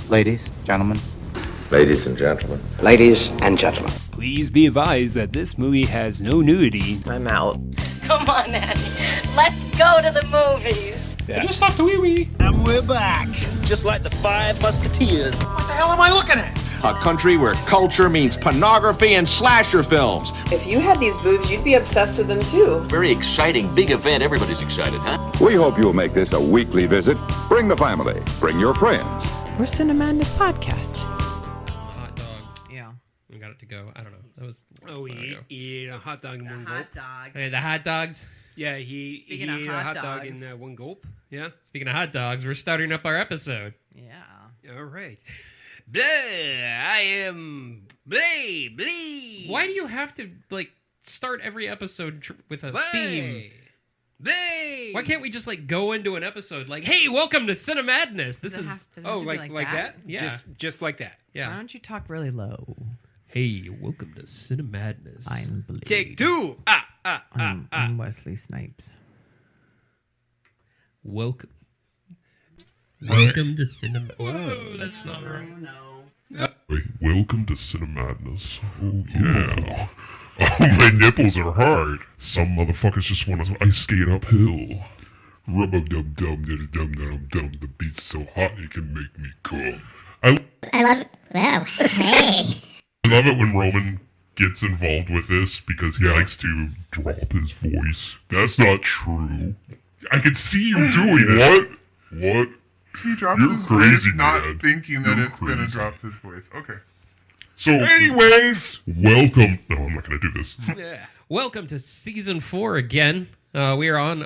Ladies, gentlemen. Ladies and gentlemen. Ladies and gentlemen. Please be advised that this movie has no nudity. I'm out. Come on, Annie. Let's go to the movies. Yeah. I just have to wee-wee. And we're back. Just like the Five Musketeers. What the hell am I looking at? A country where culture means pornography and slasher films. If you had these boobs, you'd be obsessed with them too. Very exciting, big event. Everybody's excited, huh? We hope you'll make this a weekly visit. Bring the family. Bring your friends. We're Cinemadness podcast. Hot dogs. Yeah. We got it to go. I don't know. That was. Oh, he ate a hot dog in one gulp. Dog. Hey, the hot dogs. Yeah, he ate a hot dog in one gulp. Yeah. Speaking of hot dogs, we're starting up our episode. Yeah. All right. Blah, I am Blade. Why do you have to start every episode with a theme? Blade. Why can't we just go into an episode like, "Hey, welcome to Cinemadness." This is like that? Yeah, just like that. Yeah. Why don't you talk really low? Hey, welcome to Cinemadness. I'm Blade. Take two. I'm Wesley Snipes. Welcome to Cinema. Whoa, that's not right. No. Welcome to Cinemadness. Oh yeah. Oh, my nipples are hard. Some motherfuckers just want to ice skate uphill. Rub-a-dum-dum-dum-dum-dum-dum. The beat's so hot it can make me come. I love it. Wow. Hey. I love it when Roman gets involved with this because he likes to drop his voice. That's not true. I can see you doing it. What? He drops You're his crazy, voice, not man. thinking that You're it's going to crazy. drop his voice. Okay. So, anyways, welcome. No, I'm not going to do this. Yeah. Welcome to season 4 again. We are on,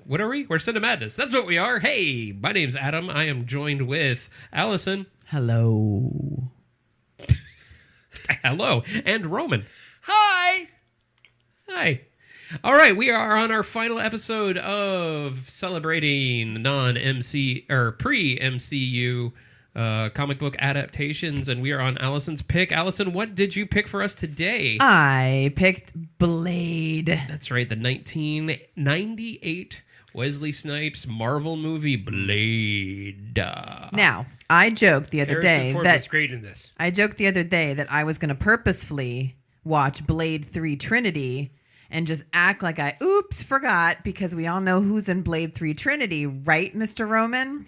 what are we? We're Cinemadness. That's what we are. Hey, my name's Adam. I am joined with Alison. Hello. Hello. And Roman. Hi. Hi. All right, we are on our final episode of celebrating pre-MCU comic book adaptations, and we are on Alison's pick. Alison, what did you pick for us today? I picked Blade. That's right, the 1998 Wesley Snipes Marvel movie Blade. Now, I joked the other day that's great in this. I joked the other day that I was going to purposefully watch Blade 3 Trinity and just act like I forgot, because we all know who's in Blade 3 Trinity, right, Mr. Roman?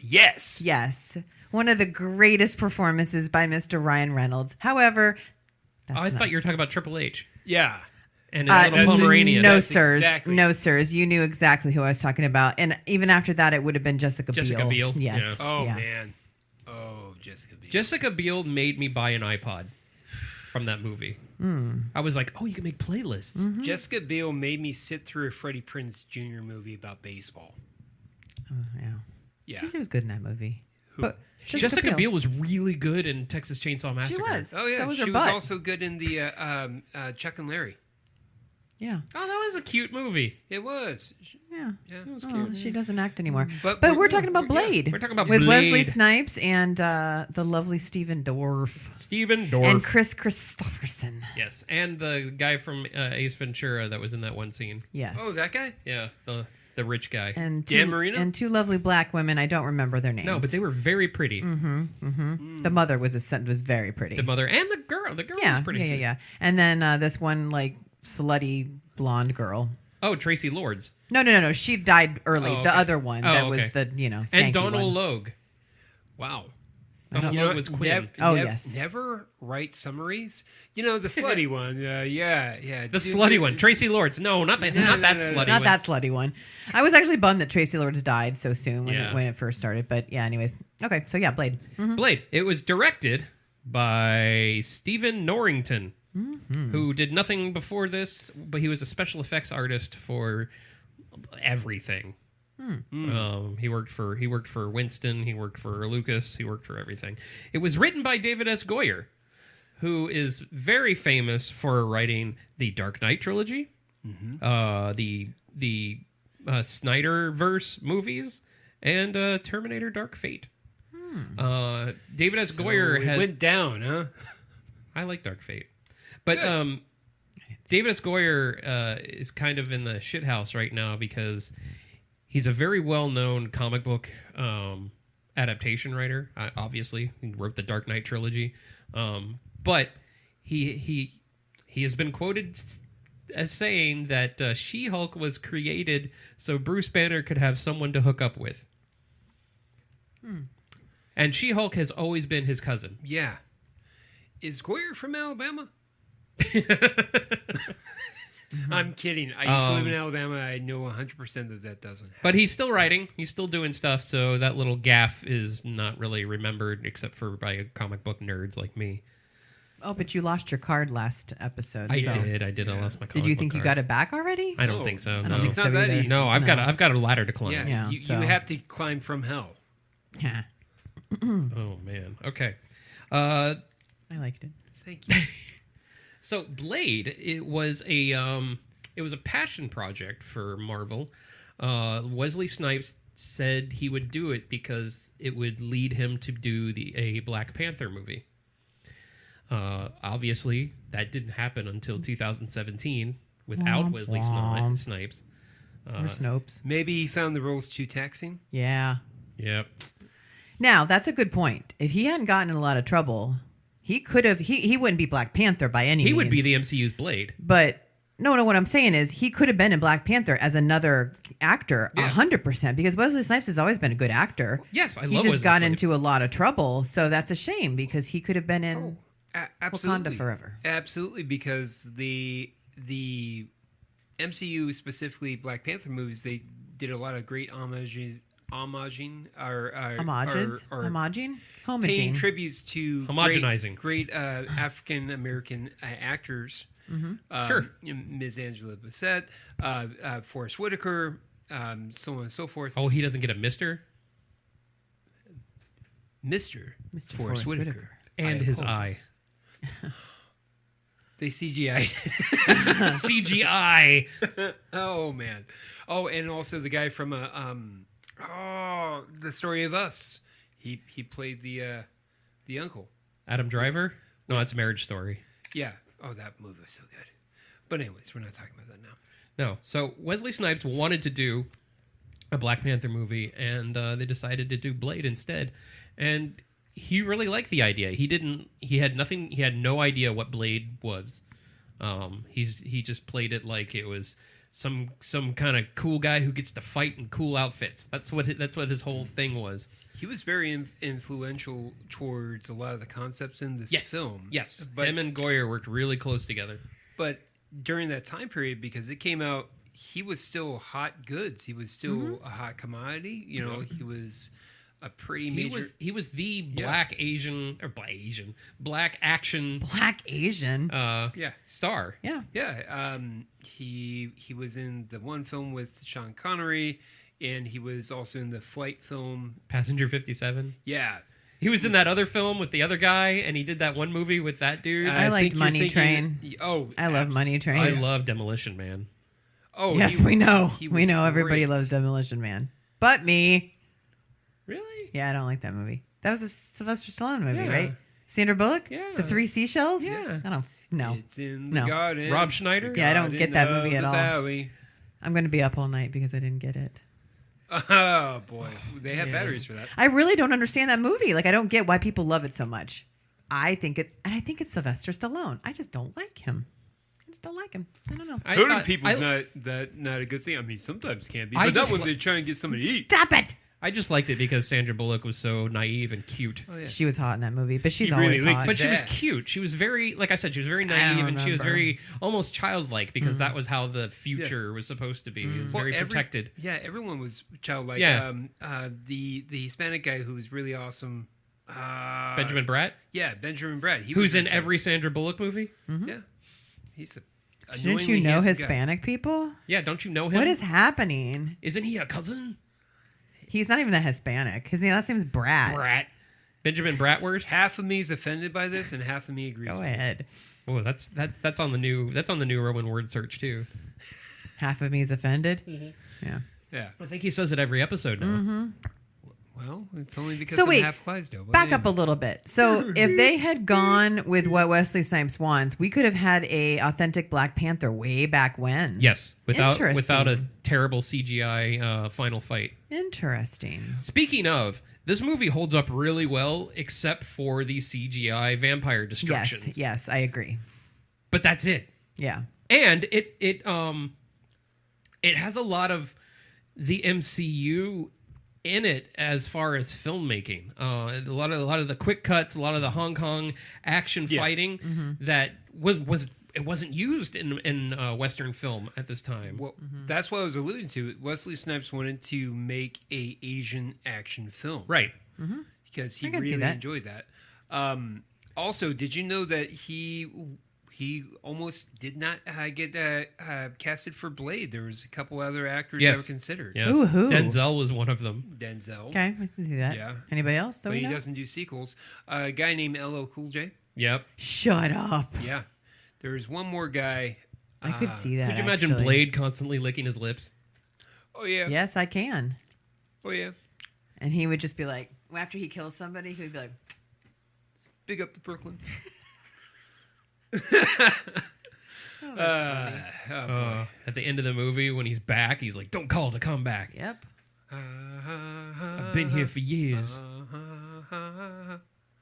Yes. Yes. One of the greatest performances by Mr. Ryan Reynolds. However, I thought you were talking about Triple H. Yeah. And his little Pomeranian. No, sirs. Exactly. No, sirs. You knew exactly who I was talking about. And even after that, it would have been Jessica Biel. Yes. Yeah. Oh, yeah. man. Oh, Jessica Biel. Jessica Biel made me buy an iPod from that movie. I was like, oh, you can make playlists. Mm-hmm. Jessica Biel made me sit through a Freddie Prinze Jr. movie about baseball. Oh, yeah. Yeah. She was good in that movie. Who? But Jessica Biel was really good in Texas Chainsaw Massacre. She was. Oh, yeah. So was her she butt. was also good in the Chuck and Larry. Yeah. Oh, that was a cute movie. It was. Yeah. It was cute. She doesn't act anymore. But we're talking about Blade. We're talking about with Blade. Wesley Snipes and the lovely Stephen Dorff. And Chris Christopherson. Yes, and the guy from Ace Ventura that was in that one scene. Yes. Oh, that guy? Yeah, the rich guy. And Dan Marino? And two lovely black women. I don't remember their names. No, but they were very pretty. The mother was very pretty. The mother and the girl. The girl was pretty. Yeah. And then this one slutty blonde girl. Oh, Tracy Lords. No. She died early. Oh, okay. The other one that okay. was the skanky and Donald one. Logue. Wow. Donald Logue was Quinn. Yes. Never write summaries. The slutty one. Yeah. The slutty one. Tracy Lords. No, not that. Not that slutty one. Not that slutty one. I was actually bummed that Tracy Lords died so soon when it first started. But yeah, anyways. Okay, so yeah, Blade. Mm-hmm. Blade. It was directed by Stephen Norrington, who did nothing before this, but he was a special effects artist for everything. He worked for Winston, he worked for Lucas, he worked for everything. It was written by David S. Goyer, who is very famous for writing the Dark Knight trilogy, the Snyderverse movies, and Terminator: Dark Fate. David S. Goyer has went down, huh? I like Dark Fate, but David S. Goyer is kind of in the shithouse right now because he's a very well-known comic book adaptation writer. Obviously, he wrote the Dark Knight trilogy, but he has been quoted as saying that She-Hulk was created so Bruce Banner could have someone to hook up with. And She-Hulk has always been his cousin. Yeah. Is Goyer from Alabama? I'm kidding. I used to live in Alabama. I know 100% that doesn't happen. But he's still writing. He's still doing stuff, so that little gaffe is not really remembered except for by comic book nerds like me. Oh, but you lost your card last episode. I so. did. I lost my card. Did you think you got it back already? I don't think so. I don't no. think It's so not that either. easy. No, I've got a ladder to climb. Yeah, you have to climb from hell. Yeah. Oh man. Okay. I liked it. Thank you. So Blade, it was a passion project for Marvel. Wesley Snipes said he would do it because it would lead him to do a Black Panther movie. Obviously, that didn't happen until 2017 without Wesley Snipes. Or Snopes. Maybe he found the roles too taxing. Yeah. Yep. Now, that's a good point. If he hadn't gotten in a lot of trouble, he could have... He wouldn't be Black Panther by any means. He would be the MCU's Blade. But... No, what I'm saying is he could have been in Black Panther as another actor, 100%, because Wesley Snipes has always been a good actor. Yes, I love He just Wesley got Snipes. into a lot of trouble, so that's a shame because he could have been in Absolutely. Wakanda forever. Absolutely, because the MCU, specifically Black Panther movies, they did a lot of great homaging, homaging, tributes to Homogenizing. great African American actors. Sure. Ms. Angela Bassett, Forrest Whitaker, so on and so forth. Oh, he doesn't get a Mister? Mr. Forrest Whitaker. And his eye. They CGI. CGI. Oh man. Oh, and also the guy from The Story of Us. He played the uncle. Adam Driver? No, that's Marriage Story. Yeah. Oh, that movie was so good. But anyways, we're not talking about that now. No. So Wesley Snipes wanted to do a Black Panther movie, and they decided to do Blade instead. And he really liked the idea. He had no idea what Blade was. He just played it like it was some kind of cool guy who gets to fight in cool outfits. That's what his whole thing was. He was very influential towards a lot of the concepts in this film. Yes, but him and Goyer worked really close together. But during that time period, because it came out, he was still hot goods. He was still a hot commodity. You know, he was a pretty major. He was the black action star. Yeah. Yeah. He was in the one film with Sean Connery. And he was also in the flight film Passenger 57. Yeah. He was in that other film with the other guy, and he did that one movie with that dude. I liked Money Train. I love Money Train. I love Demolition Man. Oh, yes, we know. We know everybody loves Demolition Man. But me. Really? Yeah, I don't like that movie. That was a Sylvester Stallone movie, right? Sandra Bullock? Yeah. The Three Seashells? Yeah. I don't know. It's in the garden. Rob Schneider? Yeah, I don't get that movie at all. Valley. I'm going to be up all night because I didn't get it. Oh boy, they have batteries for that. I really don't understand that movie. Like, I don't get why people love it so much. I think it's Sylvester Stallone. I just don't like him. I just don't like him. I don't know. Hurting people's not a good thing. I mean, sometimes can be. But that one they're trying to get somebody to eat. Stop it. I just liked it because Sandra Bullock was so naive and cute. Oh, yeah. She was hot in that movie, but she's He always really hot. But she was cute. She was very, like I said, she was very naive and she was very almost childlike because that was how the future was supposed to be. It was very protected. Yeah, everyone was childlike. Yeah. The Hispanic guy who was really awesome. Benjamin Bratt? Yeah, Benjamin Bratt. Who's in every Sandra Bullock movie? Mm-hmm. Yeah. He's a Shouldn't you know Hispanic people? Yeah, don't you know him? What is happening? Isn't he a cousin? He's not even that Hispanic. His last name's Bratt. Bratt. Benjamin Bratwurst. Half of me is offended by this, and half of me agrees. Go ahead. Oh, that's on the new Roman word search too. Half of me is offended. Mm-hmm. Yeah. Yeah. I think he says it every episode now. Mm-hmm. Well, it's only because So I'm wait, half Clydesdale. but back up a anyways. little bit. So if they had gone with what Wesley Snipes wants, we could have had a authentic Black Panther way back when. Yes, without a Interesting. terrible CGI final fight. Interesting. Speaking of, this movie holds up really well, except for the CGI vampire destructions. Yes, I agree. But that's it. Yeah. And it has a lot of the MCU in it as far as filmmaking. A lot of the quick cuts, a lot of the Hong Kong action fighting that was it wasn't used in Western film at this time. Well, that's what I was alluding to. Wesley Snipes wanted to make a Asian action film, Right. Because he I can see really that. enjoyed that. Also, did you know that he almost did not get casted for Blade? There was a couple other actors that were considered. Yes. Ooh, who? Denzel was one of them. Denzel. Okay, I can see that. Yeah. Anybody else? That But we he know? doesn't do sequels. A guy named LL Cool J. Yep. Shut up. Yeah. There was one more guy. I could see that. Could you imagine actually. Blade constantly licking his lips? Oh, yeah. Yes, I can. Oh, yeah. And he would just be like, after he kills somebody, he would be like, Big up to Brooklyn. oh, that's funny. At the end of the movie, when he's back, he's like, "Don't call to come back. Yep. I've been here for years."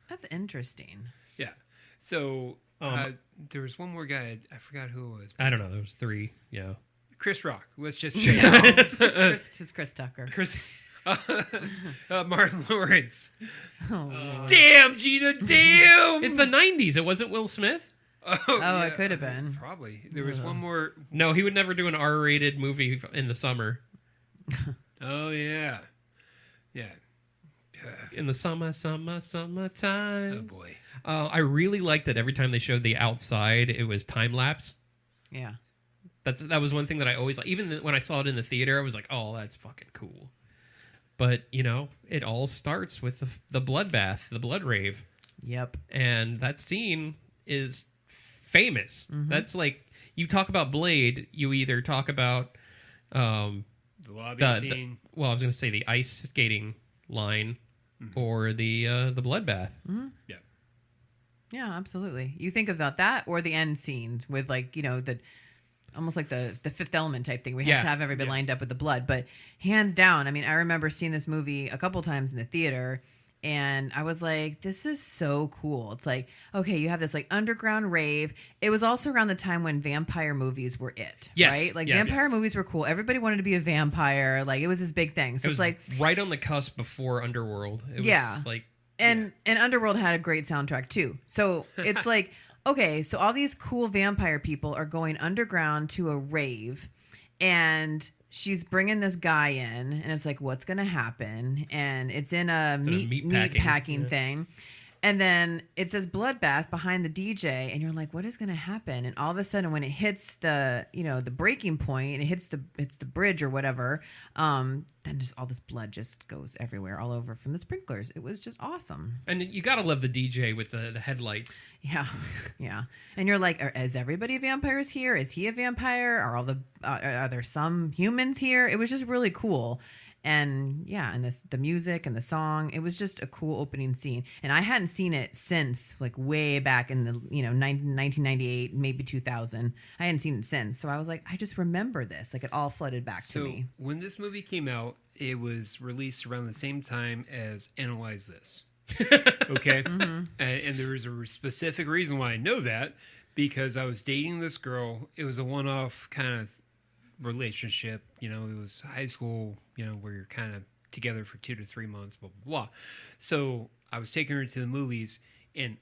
That's interesting. Yeah. So there was one more guy. I forgot who it was. I don't know. There was 3. Yeah. Chris Rock. Let's just say Chris Tucker. Chris. Martin Lawrence. Oh, Damn, Gina. Damn. It's the 90s. It wasn't Will Smith. Oh, it could have been. Probably. There was one more. No, he would never do an R-rated movie in the summer. Oh, yeah. Yeah. In the summertime. Oh, boy. I really liked that every time they showed the outside, it was time lapse. Yeah. That was one thing that I always like. Even when I saw it in the theater, I was like, "Oh, that's fucking cool." But it all starts with the bloodbath, the blood rave. Yep. And that scene is famous. That's like, you talk about Blade, you either talk about The lobby scene. well, I was going to say the ice skating line or the bloodbath. Yeah. Yeah, absolutely. You think about that or the end scenes with the almost like the Fifth Element type thing. We have to have everybody lined up with the blood. But hands down, I mean, I remember seeing this movie a couple times in the theater, and I was like, this is so cool. It's like, okay, you have this like underground rave. It was also around the time when vampire movies were right? Like vampire movies were cool. Everybody wanted to be a vampire. Like it was this big thing. So It was it's like right on the cusp before Underworld. It was like... And Underworld had a great soundtrack too. So it's like, okay, so all these cool vampire people are going underground to a rave, and she's bringing this guy in, and it's like, what's going to happen? And it's in a meat packing thing. And then it says bloodbath behind the DJ, and you're like, what is going to happen? And all of a sudden, when it hits the breaking point, and it hits the bridge or whatever, then just all this blood just goes everywhere, all over from the sprinklers. It was just awesome. And you gotta love the DJ with the headlights. Yeah, yeah. And you're like, is everybody vampires here? Is he a vampire? Are there some humans here? It was just really cool. And yeah, and the music and the song, it was just a cool opening scene. And I hadn't seen it since like way back in the 1998, maybe 2000. I hadn't seen it since, so I was like, I just remember this. Like it all flooded back to me. So when this movie came out, it was released around the same time as Analyze This. Okay, and there was a specific reason why I know that, because I was dating this girl. It was a one-off kind of relationship, it was high school, where you're kind of together for 2 to 3 months, blah blah blah. So I was taking her to the movies, and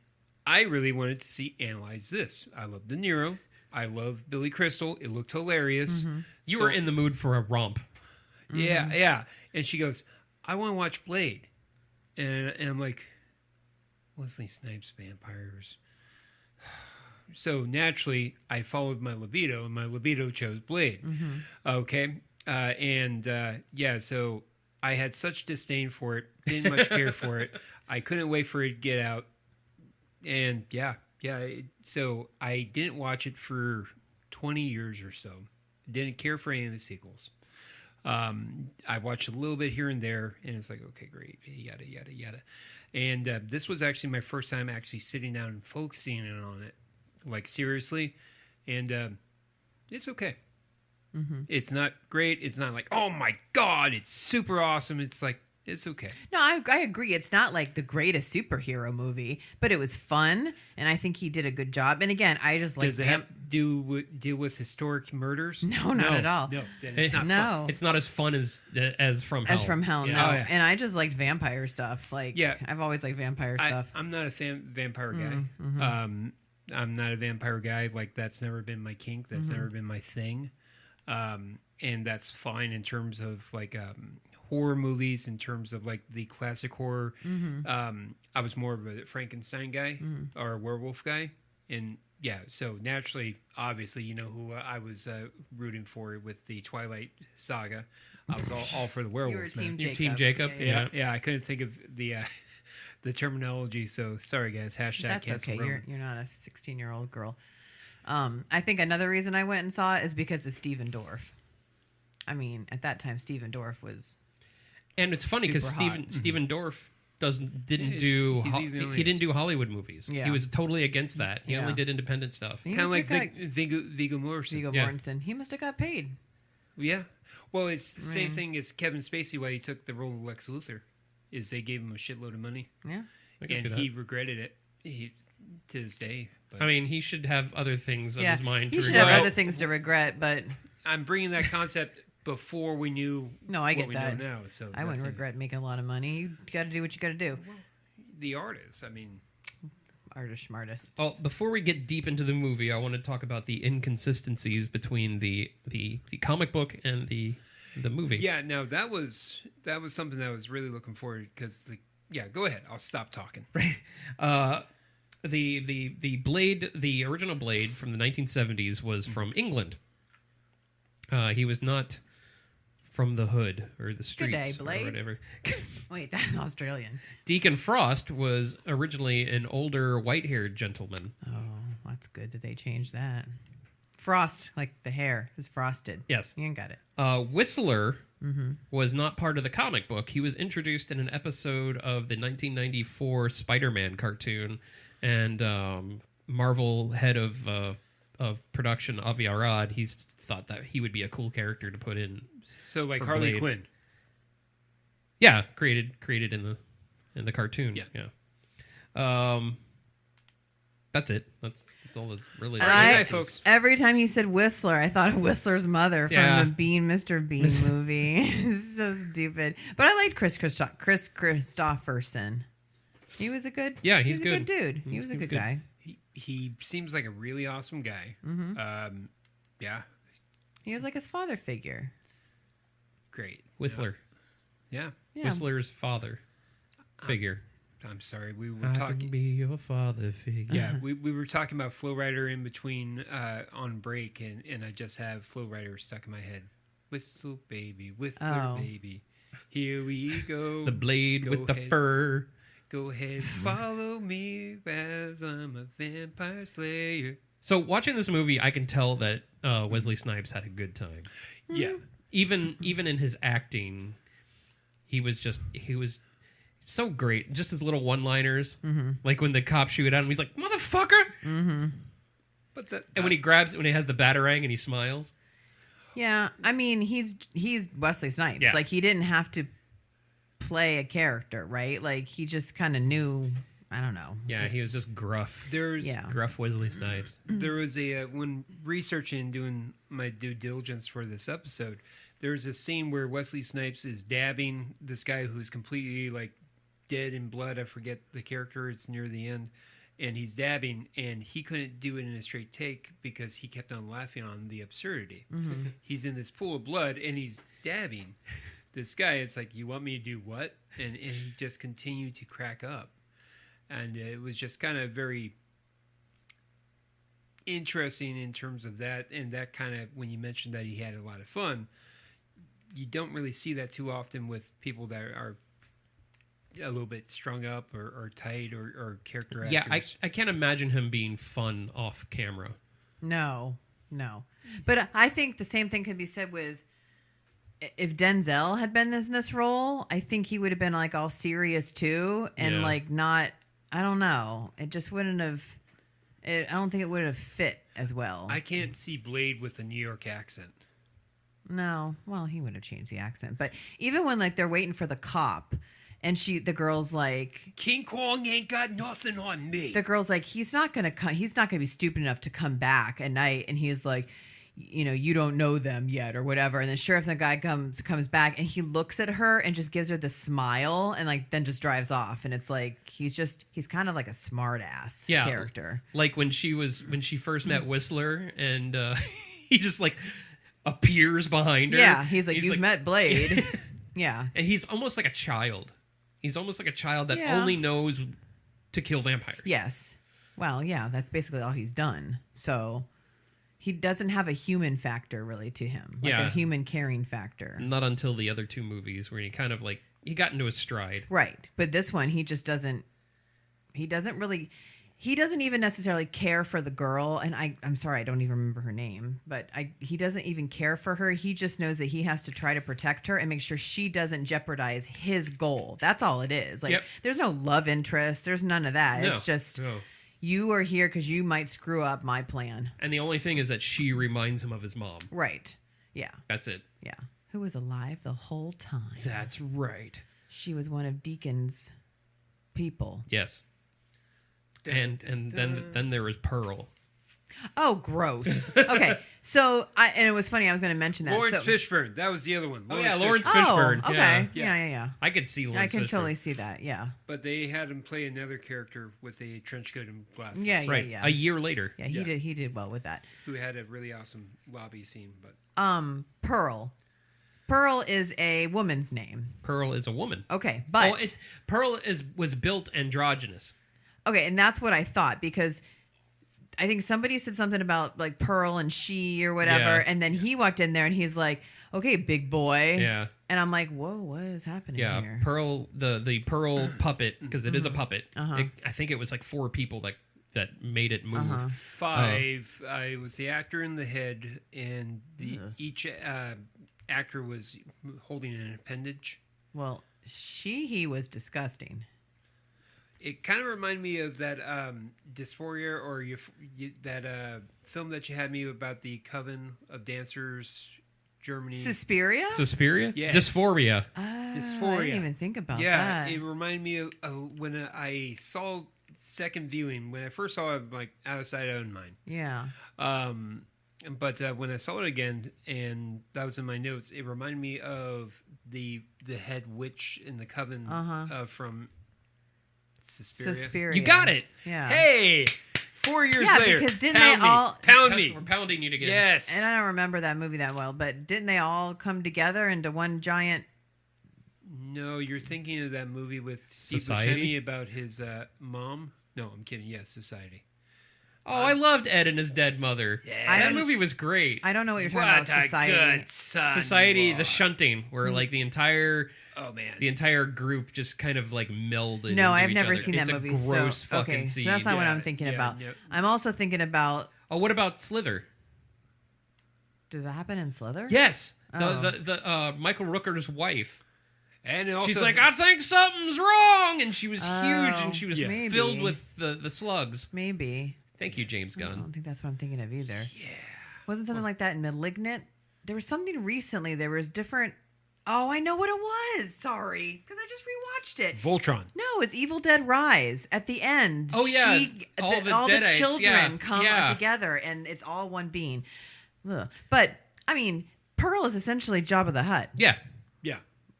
I really wanted to see Analyze This. I love De Niro, I love Billy Crystal. It looked hilarious. You were in the mood for a romp. Yeah. And she goes, I want to watch Blade, and I'm like, Wesley Snipes vampires. So naturally, I followed my libido, and my libido chose Blade. Okay, so I had such disdain for it, didn't much care for it. I couldn't wait for it to get out, and so I didn't watch it for 20 years or so. Didn't care for any of the sequels. I watched a little bit here and there, and it's like, okay, great, yada yada yada. And this was actually my first time actually sitting down and focusing in on it, like seriously, and it's okay. It's not great. It's not like, oh my god, it's super awesome. It's like, it's okay. No, I agree. It's not like the greatest superhero movie, but it was fun, and I think he did a good job. And again, I just like. Does it have to deal with historic murders? No, not at all. No, then it's not fun. It's not as fun as From Hell. As From Hell, Yeah. no. Oh, yeah. And I just liked vampire stuff. Like, Yeah. I've always liked vampire stuff. I'm not a vampire guy. I'm not a vampire guy. Like, that's never been my kink. That's never been my thing. And that's fine in terms of like horror movies, in terms of like the classic horror. I was more of a Frankenstein guy or a werewolf guy. And yeah, so naturally, obviously, you know who I was rooting for with the Twilight saga. I was all for the werewolves. You were Your Team Jacob. Yeah. I couldn't think of the terminology, so sorry guys. Hashtag That's cancel okay. Roman. You're not a 16-year-old girl. I think another reason I went and saw it is because of Steven Dorff. I mean, at that time, Steven Dorff was. And it's funny because super hot. Steven Dorff didn't He's do easy on the he didn't edge. do Hollywood movies. Yeah. He was totally against that. He Yeah. only did independent stuff. He Kind of must like have got- Viggo Mortensen. Viggo Yeah. Mortensen. He must have got paid. Yeah. Well, it's the same thing as Kevin Spacey why he took the role of Lex Luthor. Is they gave him a shitload of money. Yeah. I can And see that. he regretted it to this day. But I mean, he should have other things on his mind He to should regret. have other things to regret, but I'm bringing that concept before we knew no, I what get we that. know now. So I wouldn't that's regret making a lot of money. You got to do what you got to do. the artist. I mean, Artist smartest. Well, before we get deep into the movie, I want to talk about the inconsistencies between the comic book and the movie. yeah. No, that was something that I was really looking forward because go ahead. I'll stop talking. The Blade, the original Blade from the 1970s, was from England. He was not from the hood or the streets day, Blade. or whatever. Wait, that's Australian. Deacon Frost was originally an older white-haired gentleman. Oh, that's good that they changed that. Frost, like the hair, is frosted. Yes. You got it. Whistler was not part of the comic book. He was introduced in an episode of the 1994 Spider-Man cartoon, and Marvel head of production Avi Arad, he thought that he would be a cool character to put in. So like for Harley Blade. Quinn. Yeah, created in the cartoon. Yeah. That's it. That's all that really. All right, good night, I- folks. Every time he said Whistler, I thought of Whistler's mother from Yeah. the Mr. Bean movie. It's so stupid. But I liked Chris Christopherson. He was a good. Yeah, he he's was a good good. dude. He was a He's good good. guy. He seems like a really awesome guy. Yeah, He was like his father figure. great. Whistler. Yeah. Yeah. Whistler's father figure. I'm sorry. We were I can talking. be your father figure. Yeah, we were talking about Flow Rider in between on break, and I just have Flow Rider stuck in my head. Whistle baby, Whistler Oh. baby, here we go. The blade Go with the ahead. fur. Go ahead, follow me as I'm a vampire slayer. So watching this movie, I can tell that Wesley Snipes had a good time. Yeah, Even in his acting, he was so great. Just his little one-liners, like when the cops shoot at him, he's like "motherfucker," but that and when he has the batarang and he smiles. Yeah, I mean he's Wesley Snipes. Yeah. Like he didn't have to play a character, right? Like he just kind of knew. I don't know. Yeah, he was just gruff. there's Yeah. Gruff Wesley Snipes. there was a when researching doing my due diligence for this episode, there's a scene where Wesley Snipes is dabbing this guy who's completely like dead in blood. I forget the character. It's near the end, and he's dabbing, and he couldn't do it in a straight take because he kept on laughing on the absurdity. He's in this pool of blood and he's dabbing this guy. It's like, you want me to do what? And he just continued to crack up. And it was just kind of very interesting in terms of that. And that kind of, when you mentioned that he had a lot of fun, you don't really see that too often with people that are a little bit strung up or tight or character actors. Yeah, I can't imagine him being fun off camera. No. But I think the same thing could be said with if Denzel had been in this role, I think he would have been like all serious too, and like not. I don't know. It just wouldn't have. I don't think it would have fit as well. I can't see Blade with a New York accent. No, well, he would have changed the accent. But even when like they're waiting for the cop, and the girl's like, King Kong ain't got nothing on me. The girl's like, he's not gonna be stupid enough to come back at night. And he's like, you don't know them yet or whatever. And then sure, if the guy comes back and he looks at her and just gives her the smile and like then just drives off. And it's like he's kind of like a smart ass character. Like when she first met Whistler and he just like appears behind her. Yeah, he's like, you've met Blade. Yeah. And he's almost like a child. He's almost like a child that only knows to kill vampires. Yes. Well, yeah, that's basically all he's done. So he doesn't have a human factor really to him. Like a human caring factor. Not until the other two movies where he kind of like, he got into his stride. Right. But this one, he doesn't even necessarily care for the girl. And I'm sorry, I don't even remember her name, but he doesn't even care for her. He just knows that he has to try to protect her and make sure she doesn't jeopardize his goal. That's all it is. Like, there's no love interest. There's none of that. No. It's just... No. You are here because you might screw up my plan. And the only thing is that she reminds him of his mom. Right. Yeah. That's it. Yeah. Who was alive the whole time. That's right. She was one of Deacon's people. Yes. And then there was Pearl. Oh, gross. Okay. So, and it was funny. I was going to mention that. Lawrence Fishburne. That was the other one. Lawrence Fishburne. Oh, okay. Yeah. I could see Lawrence Fishburne. I can totally see that, yeah. But they had him play another character with a trench coat and glasses. Yeah. A year later. Yeah, he did well with that. Who had a really awesome lobby scene. But Pearl. Pearl is a woman's name. Pearl is a woman. Okay, but... Pearl was built androgynous. Okay, and that's what I thought, because... I think somebody said something about like Pearl and she or whatever, and then he walked in there and he's like, "Okay, big boy." Yeah. And I'm like, "Whoa, what is happening here?" Yeah, Pearl, the Pearl puppet, because it is a puppet. I think it was like 4 people that made it move. 5. I was the actor in the head, and each actor was holding an appendage. Well, he was disgusting. It kind of reminded me of that Dysphoria or that film that you had me about the Coven of Dancers, Germany. Suspiria? Yes. Dysphoria. Dysphoria. I didn't even think about that. Yeah, it reminded me of when I saw second viewing. When I first saw it, like out of sight, out of mind. Yeah. But when I saw it again, and that was in my notes, it reminded me of the head witch in the Coven from Suspiria. You got it. Yeah. Hey, 4 years later. Yeah, because didn't pound me. We're pounding you again. Yes. And I don't remember that movie that well, but didn't they all come together into one giant? No, you're thinking of that movie with Steve Society? Buscemi about his mom. No, I'm kidding. Yes, Society. Oh, I loved Ed and his dead mother. Yes. That movie was great. I don't know what you're talking about. Society. Good son Society, the shunting, where like the entire group just kind of like melded. No, I've into never each other. seen that movie. It's a gross fucking scene. So that's not what I'm thinking about. Yep. I'm also thinking about. Oh, what about Slither? Does that happen in Slither? Yes, the Michael Rooker's wife. And also, she's like, I think something's wrong, and she was huge, and she was maybe. filled with the slugs. Maybe. Thank you, James Gunn. I don't think that's what I'm thinking of either. Yeah. Wasn't something like that in Malignant? There was something recently. There was different. Oh, I know what it was. Sorry, because I just rewatched it. Voltron. No, it's Evil Dead Rise. At the end, oh yeah, all the children come together, and it's all one being. Ugh. But I mean, Pearl is essentially Jabba the Hutt. Yeah.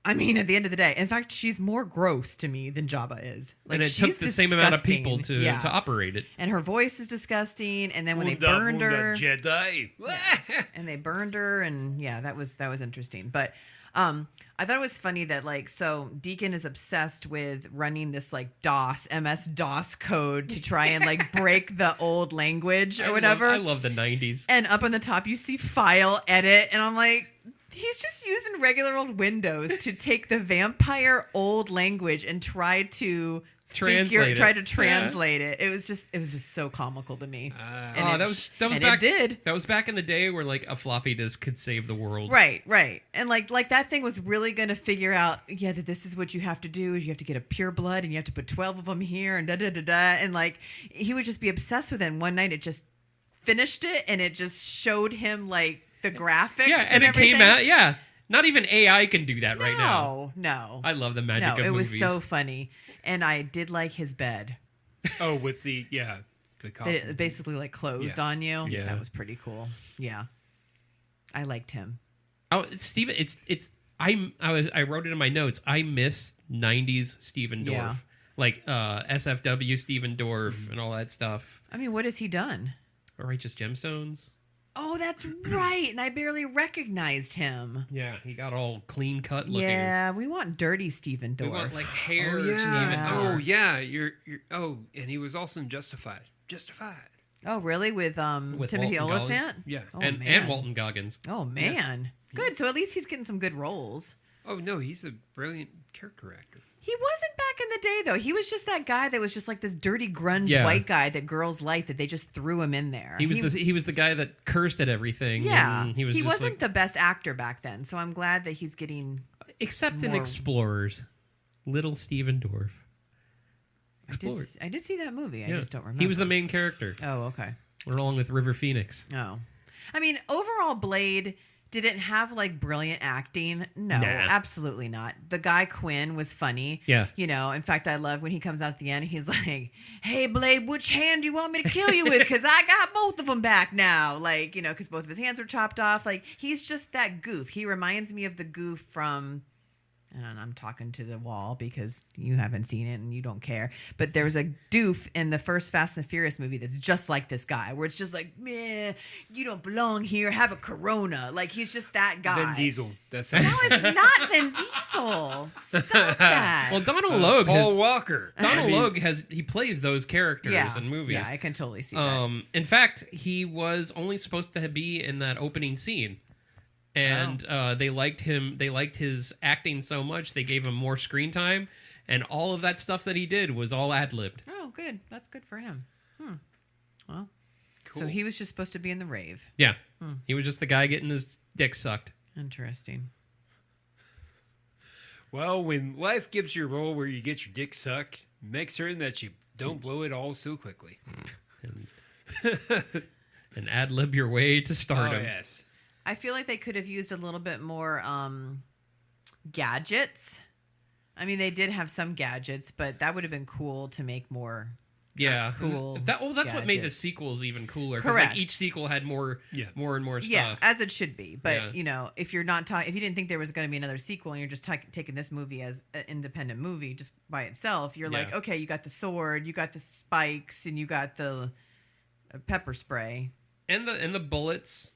I mean, at the end of the day, in fact, she's more gross to me than Jabba is. Like, and it took the same amount of people to operate it. And her voice is disgusting. And then when they burned her, Jedi, and they burned her, and that was interesting. But I thought it was funny that so Deacon is obsessed with running this like MS-DOS code to try and break the old language or whatever. I love the 90s. And up on the top, you see file edit, and I'm like, he's just using regular old Windows to take the vampire old language and try to tried to translate it. It was just so comical to me. That was and back. It did. That was back in the day where like a floppy disk could save the world. Right. And like that thing was really going to figure out, that this is what you have to do is you have to get a pure blood and you have to put 12 of them here and and like he would just be obsessed with it. And one night it just finished it and it just showed him like the graphics. Yeah, and it everything. came out. Yeah, not even AI can do that right now. No. I love the magic of it movies. was so funny, and I did like his bed. Oh, with the coffin. It basically like closed on you. Yeah, that was pretty cool. Yeah, I liked him. Oh, Steven, I wrote it in my notes. I miss 90s Steven Dorff. Yeah. Like SFW Steven Dorff and all that stuff. I mean, what has he done? Righteous Gemstones. Oh, that's right. And I barely recognized him. Yeah, he got all clean cut looking. Yeah, we want dirty Steven Dorff. We want like hair. Oh yeah. Steven Dorff. Oh yeah. You're. Oh, and he was also in Justified. Oh, really? With Timothy Walton Oliphant? Goggins? Yeah. Oh, and Walton Goggins. Oh man. Good. So at least he's getting some good roles. Oh no, he's a brilliant character actor. He wasn't back in the day though. He was just that guy that was just like this dirty grunge white guy that girls liked that they just threw him in there. He was the guy that cursed at everything. Yeah. And he wasn't like, the best actor back then. So I'm glad that he's getting except in more... Explorers. Little Steven Dorff. I did see that movie. I just don't remember. He was the main character. Oh, okay. Along with River Phoenix. Oh. I mean, overall Blade didn't have like brilliant acting. No, Nah. absolutely not. The guy Quinn was funny. Yeah. In fact, I love when he comes out at the end, he's like, "Hey Blade, which hand do you want me to kill you with? Because I got both of them back now." Like, because both of his hands are chopped off. Like, he's just that goof. He reminds me of the goof from... And I'm talking to the wall because you haven't seen it and you don't care. But there's a doof in the first Fast and Furious movie that's just like this guy, where it's just like, meh, you don't belong here. Have a Corona. Like, he's just that guy. Vin Diesel. That's No, it's not Vin Diesel. Stop that. Well, Donald Logue Paul Walker. Logue he plays those characters in movies. Yeah, I can totally see that. In fact, he was only supposed to be in that opening scene. And they liked him. They liked his acting so much, they gave him more screen time. And all of that stuff that he did was all ad-libbed. Oh, good. That's good for him. Well, Cool. so he was just supposed to be in the rave. Yeah. He was just the guy getting his dick sucked. Interesting. Well, when life gives you a role where you get your dick sucked, make certain that you don't blow it all so quickly. And ad-lib your way to stardom. Oh, yes. I feel like they could have used a little bit more gadgets. I mean, they did have some gadgets, but that would have been cool to make more cool. That's what made the gadgets. sequels even cooler. 'Cause, Correct. like, each sequel had more and more stuff. Yeah, as it should be. But Yeah. if you're not if you didn't think there was going to be another sequel, and you're just taking this movie as an independent movie just by itself, you're like, okay, you got the sword, you got the spikes, and you got the pepper spray, and the bullets.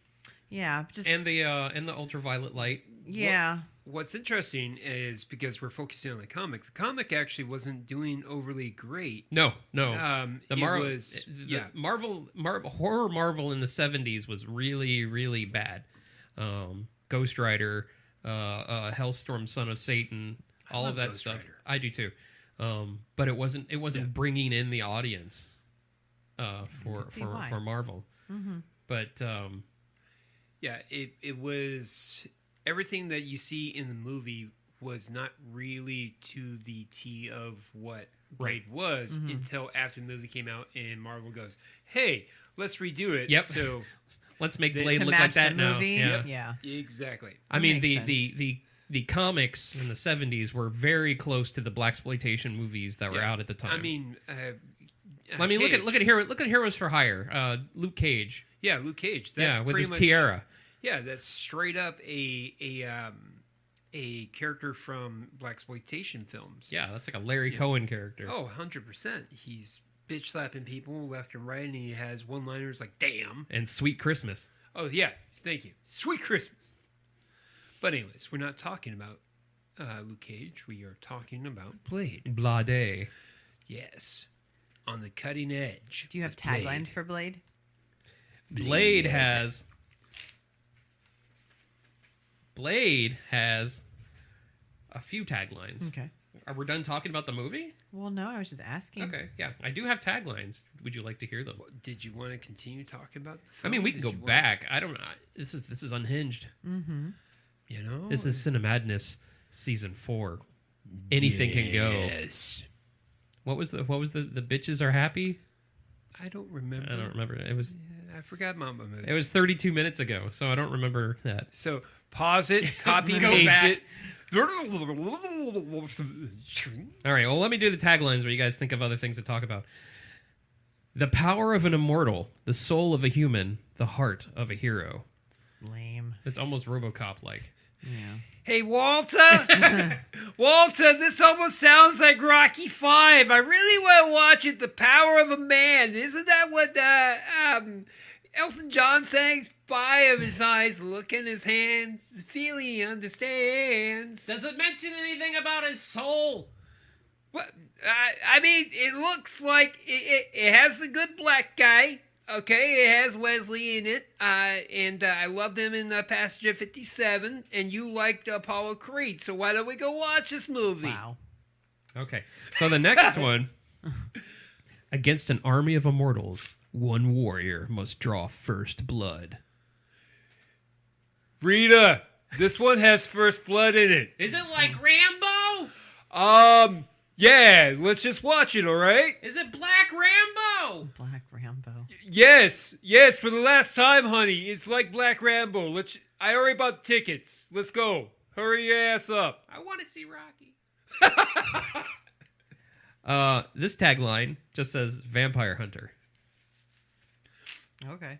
Yeah, and the ultraviolet light. Yeah. What's interesting is because we're focusing on the comic actually wasn't doing overly great. No. Horror Marvel in the 70s was really, really bad. Ghost Rider, Hellstorm, Son of Satan, all of that Ghost stuff. Rider. I do too. But it wasn't bringing in the audience for Marvel. Mm-hmm. But yeah, it was everything that you see in the movie was not really to the T of what Blade was until after the movie came out and Marvel goes, "Hey, let's redo it." Yep. So let's make Blade to look match like that the now. movie. Yeah. Exactly. I mean, makes the comics in the 70s were very close to the blaxploitation movies that were out at the time. I mean, look at Heroes for Hire. Luke Cage. Yeah, Luke Cage. That's with pretty his much, tiara. Yeah, that's straight up a character from blaxploitation films. Yeah, that's like a Larry Cohen character. Oh, 100%. He's bitch slapping people left and right, and he has one-liners like "damn" and "Sweet Christmas." Oh yeah, thank you, "Sweet Christmas." But anyways, we're not talking about Luke Cage. We are talking about Blade. Blade. Yes, on the cutting edge. Do you have with Blade. taglines for Blade? Blade has a few taglines. Okay. Are we done talking about the movie? Well, no, I was just asking. Okay, yeah. I do have taglines. Would you like to hear them? Did you want to continue talking about the I film? mean, we can go back. I don't know. This is unhinged. Mm-hmm. You know? This is Cinemadness season 4. Anything can go. Yes. What was the bitches are happy? I don't remember. I don't remember. It was I forgot Mama movie. It was 32 minutes ago, so I don't remember that. So pause it, copy and Go paste back. it. All right, well, let me do the taglines where you guys think of other things to talk about. The power of an immortal, the soul of a human, the heart of a hero. Lame. It's almost RoboCop-like. Yeah. Hey, Walter! Walter, this almost sounds like Rocky V. I really want to watch it, The Power of a Man. Isn't that what Elton John sang? Fire of his eyes, look in his hands, the feeling he understands. Does it mention anything about his soul? What? I mean, it looks like it has a good black guy. Okay, it has Wesley in it, and I loved him in Passenger 57, and you liked Apollo Creed, so why don't we go watch this movie? Wow. Okay, so the next one. Against an army of immortals, one warrior must draw first blood. Rita, this one has first blood in it. Is it like Rambo? Yeah, let's just watch it, all right? Is it Black Rambo? Black Rambo. Yes, for the last time, honey. It's like Black Rambo. I already bought tickets. Let's go. Hurry your ass up. I want to see Rocky. This tagline just says Vampire Hunter. Okay.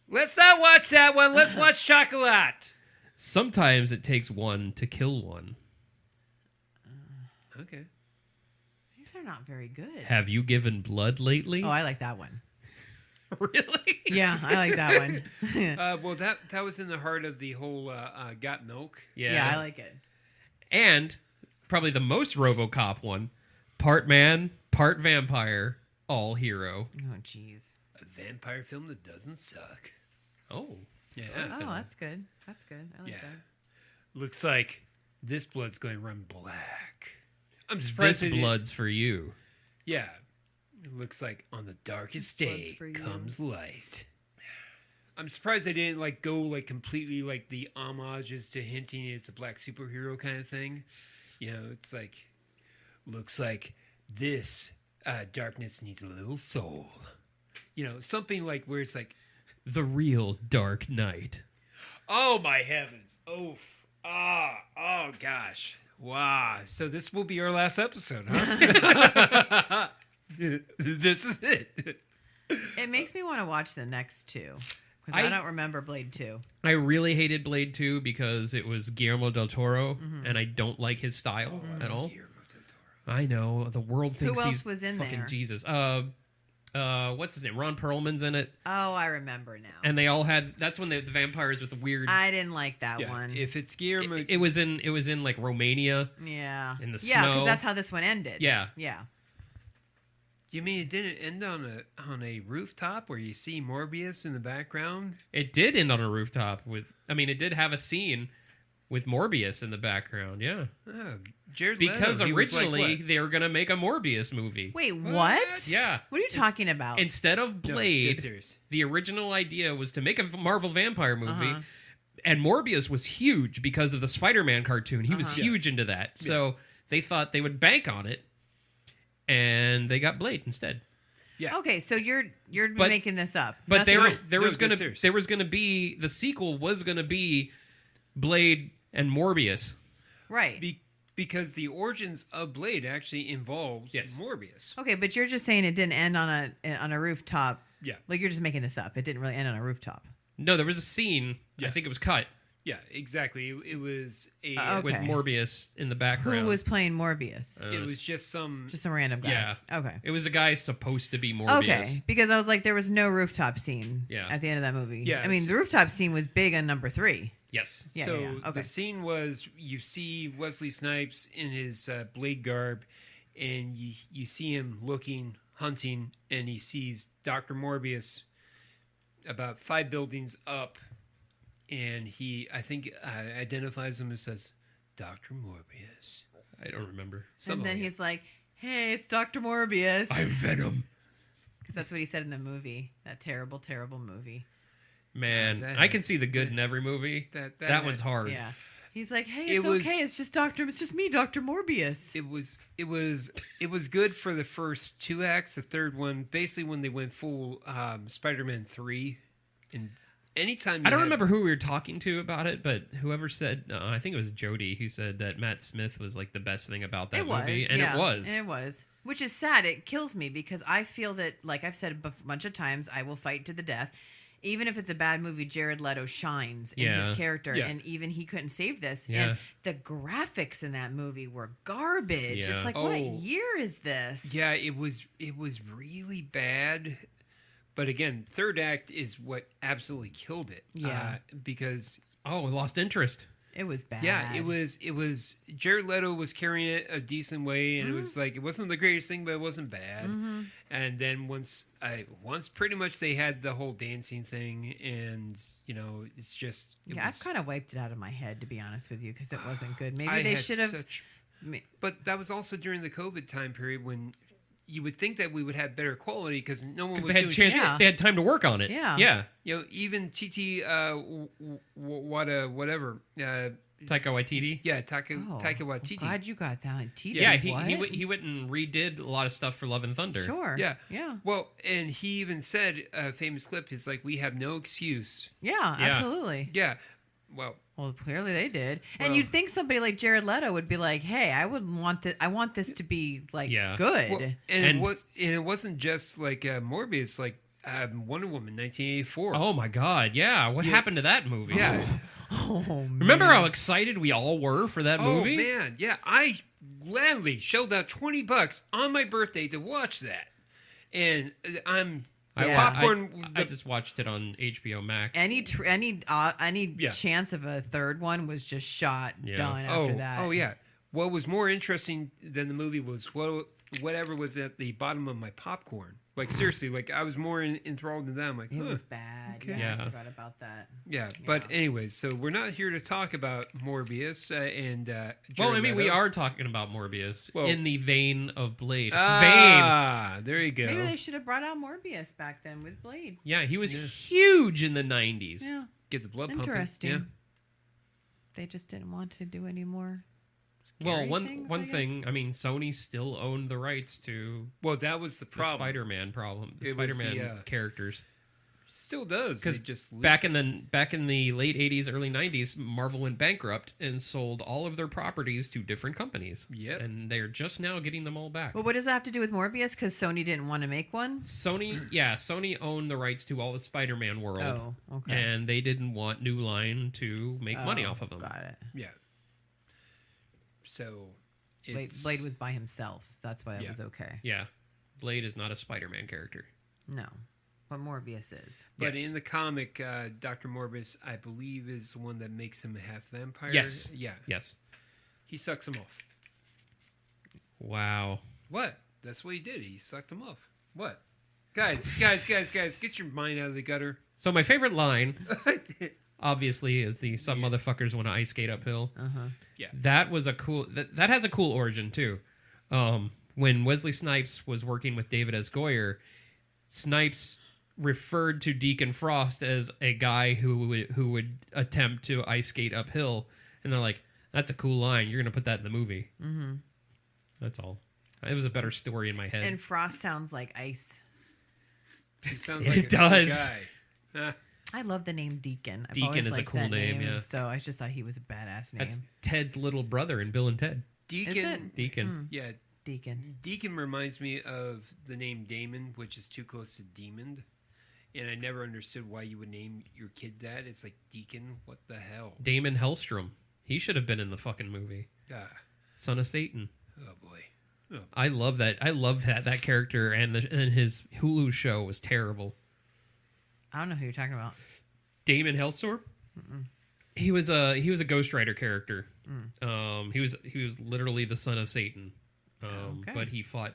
Let's not watch that one. Let's watch Chocolat. Sometimes it takes one to kill one. Okay. These are not very good. Have you given blood lately? Oh, I like that one. Really? Yeah, I like that one. Well, that was in the heart of the whole Got Milk. Yeah, I like it. And probably the most RoboCop one, part man, part vampire, all hero. Oh, jeez. A vampire film that doesn't suck. Oh. Yeah. Oh, that's good. That's good. I like that. Looks like this blood's going to run black. I'm surprised. This blood's for you. Yeah. It looks like on the darkest day comes light. I'm surprised they didn't go completely the homages to hinting it's a black superhero kind of thing. You know, it's like, looks like this darkness needs a little soul. You know, something like where it's like the real Dark Knight. Oh my heavens! Oh gosh! Wow! So this will be our last episode, huh? This is it. It makes me want to watch the next two because I don't remember Blade 2. I really hated Blade 2 because it was Guillermo del Toro, and I don't like his style at all. I know the world thinks Who else he's was in fucking there? Jesus. What's his name? Ron Perlman's in it. Oh, I remember now. And they all had. That's when the vampires with the weird. I didn't like that one. If it's Guillermo, It was in like Romania. Yeah. In the Yeah, snow. because that's how this one ended. Yeah. Yeah. You mean it didn't end on a rooftop where you see Morbius in the background? It did end on a rooftop with. I mean, it did have a scene with Morbius in the background. Yeah. Oh, Jared because Leto, he was originally what? they were gonna make a Morbius movie. Wait, what? Yeah. What are you talking about? Instead of No, Blade, dead serious. the original idea was to make a Marvel vampire movie. Uh-huh. And Morbius was huge because of the Spider-Man cartoon. He was Uh-huh. huge into that. So they thought they would bank on it. And they got Blade instead. Yeah. Okay, so you're But- making this up. But Nothing- there was gonna be the sequel was gonna be Blade and Morbius. Right. Because the origins of Blade actually involves Morbius. Okay, but you're just saying it didn't end on a rooftop. Yeah. Like you're just making this up. It didn't really end on a rooftop. No, there was a scene. Yeah. I think it was cut Yeah, exactly. It was a. Okay. with Morbius in the background. Who was playing Morbius? It was just some. Just some random guy. Yeah. Okay. It was a guy supposed to be Morbius. Okay, because I was like, there was no rooftop scene Yeah. at the end of that movie. Yeah, I mean, the rooftop scene was big on number 3. Yes. Yeah, So yeah, yeah. Okay. the scene was you see Wesley Snipes in his Blade garb, and you see him looking, hunting, and he sees Dr. Morbius about 5 buildings up, and he, I think, identifies him and says, Dr. Morbius. I don't remember. And then he's like, "Hey, it's Dr. Morbius." I'm Venom. Because that's what he said in the movie. That terrible, terrible movie. Man, I can see the good in every movie. That one's hard. Yeah. He's like, "Hey, it's okay. It's just me, Dr. Morbius." It was good for the first 2 acts. The third one, basically when they went full Spider-Man 3, and anytime I don't remember who we were talking to about it, but whoever said, I think it was Jody, who said that Matt Smith was like the best thing about that movie, and it was. And it was. Which is sad. It kills me because I feel that, like I've said a bunch of times, I will fight to the death. Even if it's a bad movie, Jared Leto shines in his character, and even he couldn't save this. Yeah. And the graphics in that movie were garbage. Yeah. It's like, what year is this? Yeah, it was really bad. But again, third act is what absolutely killed it. Yeah. Because we lost interest. It was bad. Yeah, it was Jared Leto was carrying it a decent way, and it was like, it wasn't the greatest thing, but it wasn't bad. And then once pretty much they had the whole dancing thing, and it's just I've kind of wiped it out of my head, to be honest with you, because it wasn't good. Maybe they should have. But that was also during the COVID time period when you would think that we would have better quality because no one was doing shit. They had time to work on it. Yeah. Even whatever. Taika Waititi. Yeah, Taika Waititi. I'm glad you got that. Yeah, he went and redid a lot of stuff for Love and Thunder. Sure. Yeah. Yeah. Well, and he even said a famous clip. He's like, "We have no excuse." Yeah, absolutely. Yeah. Well, clearly they did. And you'd think somebody like Jared Leto would be like, "Hey, I want this to be like good." Well, and it wasn't just like Morbius, like Wonder Woman 1984. Oh my God! Yeah, what happened to that movie? Yeah. Remember how excited we all were for that movie? Oh man, yeah, I gladly shelled out $20 on my birthday to watch that, and popcorn. I just watched it on HBO Max. Any chance of a third one was just shot done after that. Oh yeah. What was more interesting than the movie was whatever was at the bottom of my popcorn. Like seriously, like I was more enthralled in that. I'm like, it was bad. Okay. Yeah, I forgot about that. Yeah, but anyways, so we're not here to talk about Morbius and. Well, I mean, we are talking about Morbius in the vein of Blade. There you go. Maybe they should have brought out Morbius back then with Blade. Yeah, he was huge in the 90s. Yeah, get the blood pumping. Interesting. Yeah. They just didn't want to do any more. Well, one thing, I mean, Sony still owned the rights to. Well, that was the problem. Spider-Man problem. The Spider-Man characters. Still does. Because back in the late 80s, early 90s, Marvel went bankrupt and sold all of their properties to different companies. Yep. And they're just now getting them all back. Well, what does that have to do with Morbius? Because Sony didn't want to make one? Sony owned the rights to all the Spider-Man world. Oh, okay. And they didn't want New Line to make money off of them. Got it. Yeah. So, Blade was by himself. That's why it was okay. Yeah. Blade is not a Spider-Man character. No. But Morbius is. But in the comic, Dr. Morbius, I believe, is the one that makes him half vampire. Yes. Yeah. Yes. He sucks him off. Wow. What? That's what he did. He sucked him off. What? Guys, get your mind out of the gutter. So my favorite line... obviously, is the some motherfuckers want to ice skate uphill. Yeah, that was a cool. That has a cool origin too. When Wesley Snipes was working with David S. Goyer, Snipes referred to Deacon Frost as a guy who would attempt to ice skate uphill, and they're like, "That's a cool line. You're gonna put that in the movie." Mm-hmm. That's all. It was a better story in my head. And Frost sounds like ice. He sounds like it does. Guy. I love the name Deacon. Deacon is a cool name, yeah. So I just thought he was a badass name. That's Ted's little brother in Bill and Ted. Deacon. Deacon. Yeah. Deacon. Deacon reminds me of the name Damon, which is too close to Demon. And I never understood why you would name your kid that. It's like Deacon. What the hell? Damon Hellstrom. He should have been in the fucking movie. Son of Satan. Oh, boy. Oh. I love that. I love that character, and his Hulu show was terrible. I don't know who you're talking about. Damon Hellstrom. He was a Ghost Rider character. He was literally the son of Satan. But he fought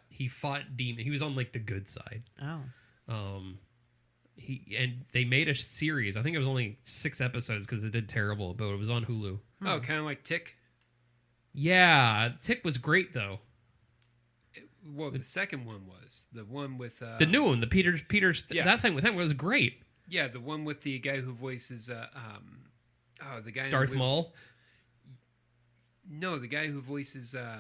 demon. He was on like the good side. Oh. And they made a series. I think it was only 6 episodes because it did terrible, but it was on Hulu. Oh, kind of like Tick. Yeah, Tick was great though. Well, the second one was the one with The new one, the Peter's. Yeah. That thing was great. Yeah, the one with the guy who voices the guy in Darth the Maul. No, the guy who voices the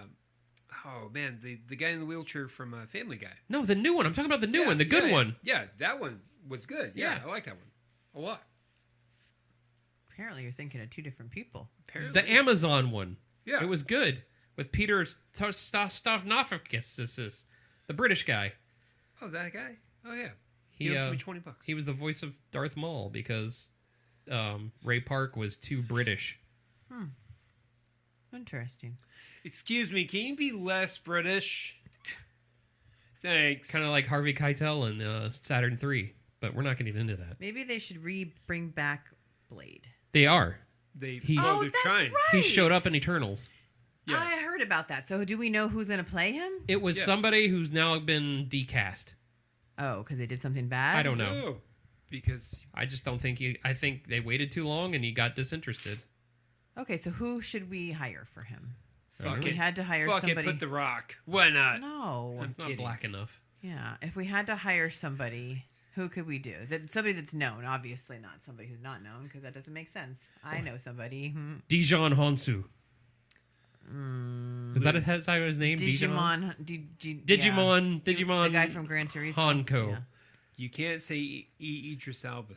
guy in the wheelchair from Family Guy. No, the new one. I'm talking about the new one, the good one. Yeah, that one was good. Yeah, I like that one a lot. Apparently, you're thinking of two different people. Apparently. The Amazon one. Yeah, it was good with Peter Stavnofakis, the British guy. Oh, that guy. Oh yeah. He owes me $20. He was the voice of Darth Maul because Ray Park was too British. Interesting. Excuse me, can you be less British? Thanks. Kind of like Harvey Keitel in Saturn 3, but we're not going to get into that. Maybe they should bring back Blade. They are. They're that's trying. right. He showed up in Eternals. Yeah. I heard about that. So do we know who's going to play him? It was somebody who's now been decast. Oh, because they did something bad? I don't know. No, because I just don't think I think they waited too long and he got disinterested. Okay, so who should we hire for him? fuck If it. we had to hire Fuck somebody. it, put The Rock. Why not? No. It's not black enough. Yeah, if we had to hire somebody, who could we do? Somebody that's known, obviously not somebody who's not known, because that doesn't make sense. I know somebody. Dijon Honsu. Is that his name? Digimon. Digimon. The guy from Gran Turismo. Honko. Yeah. You can't say Idris Elba.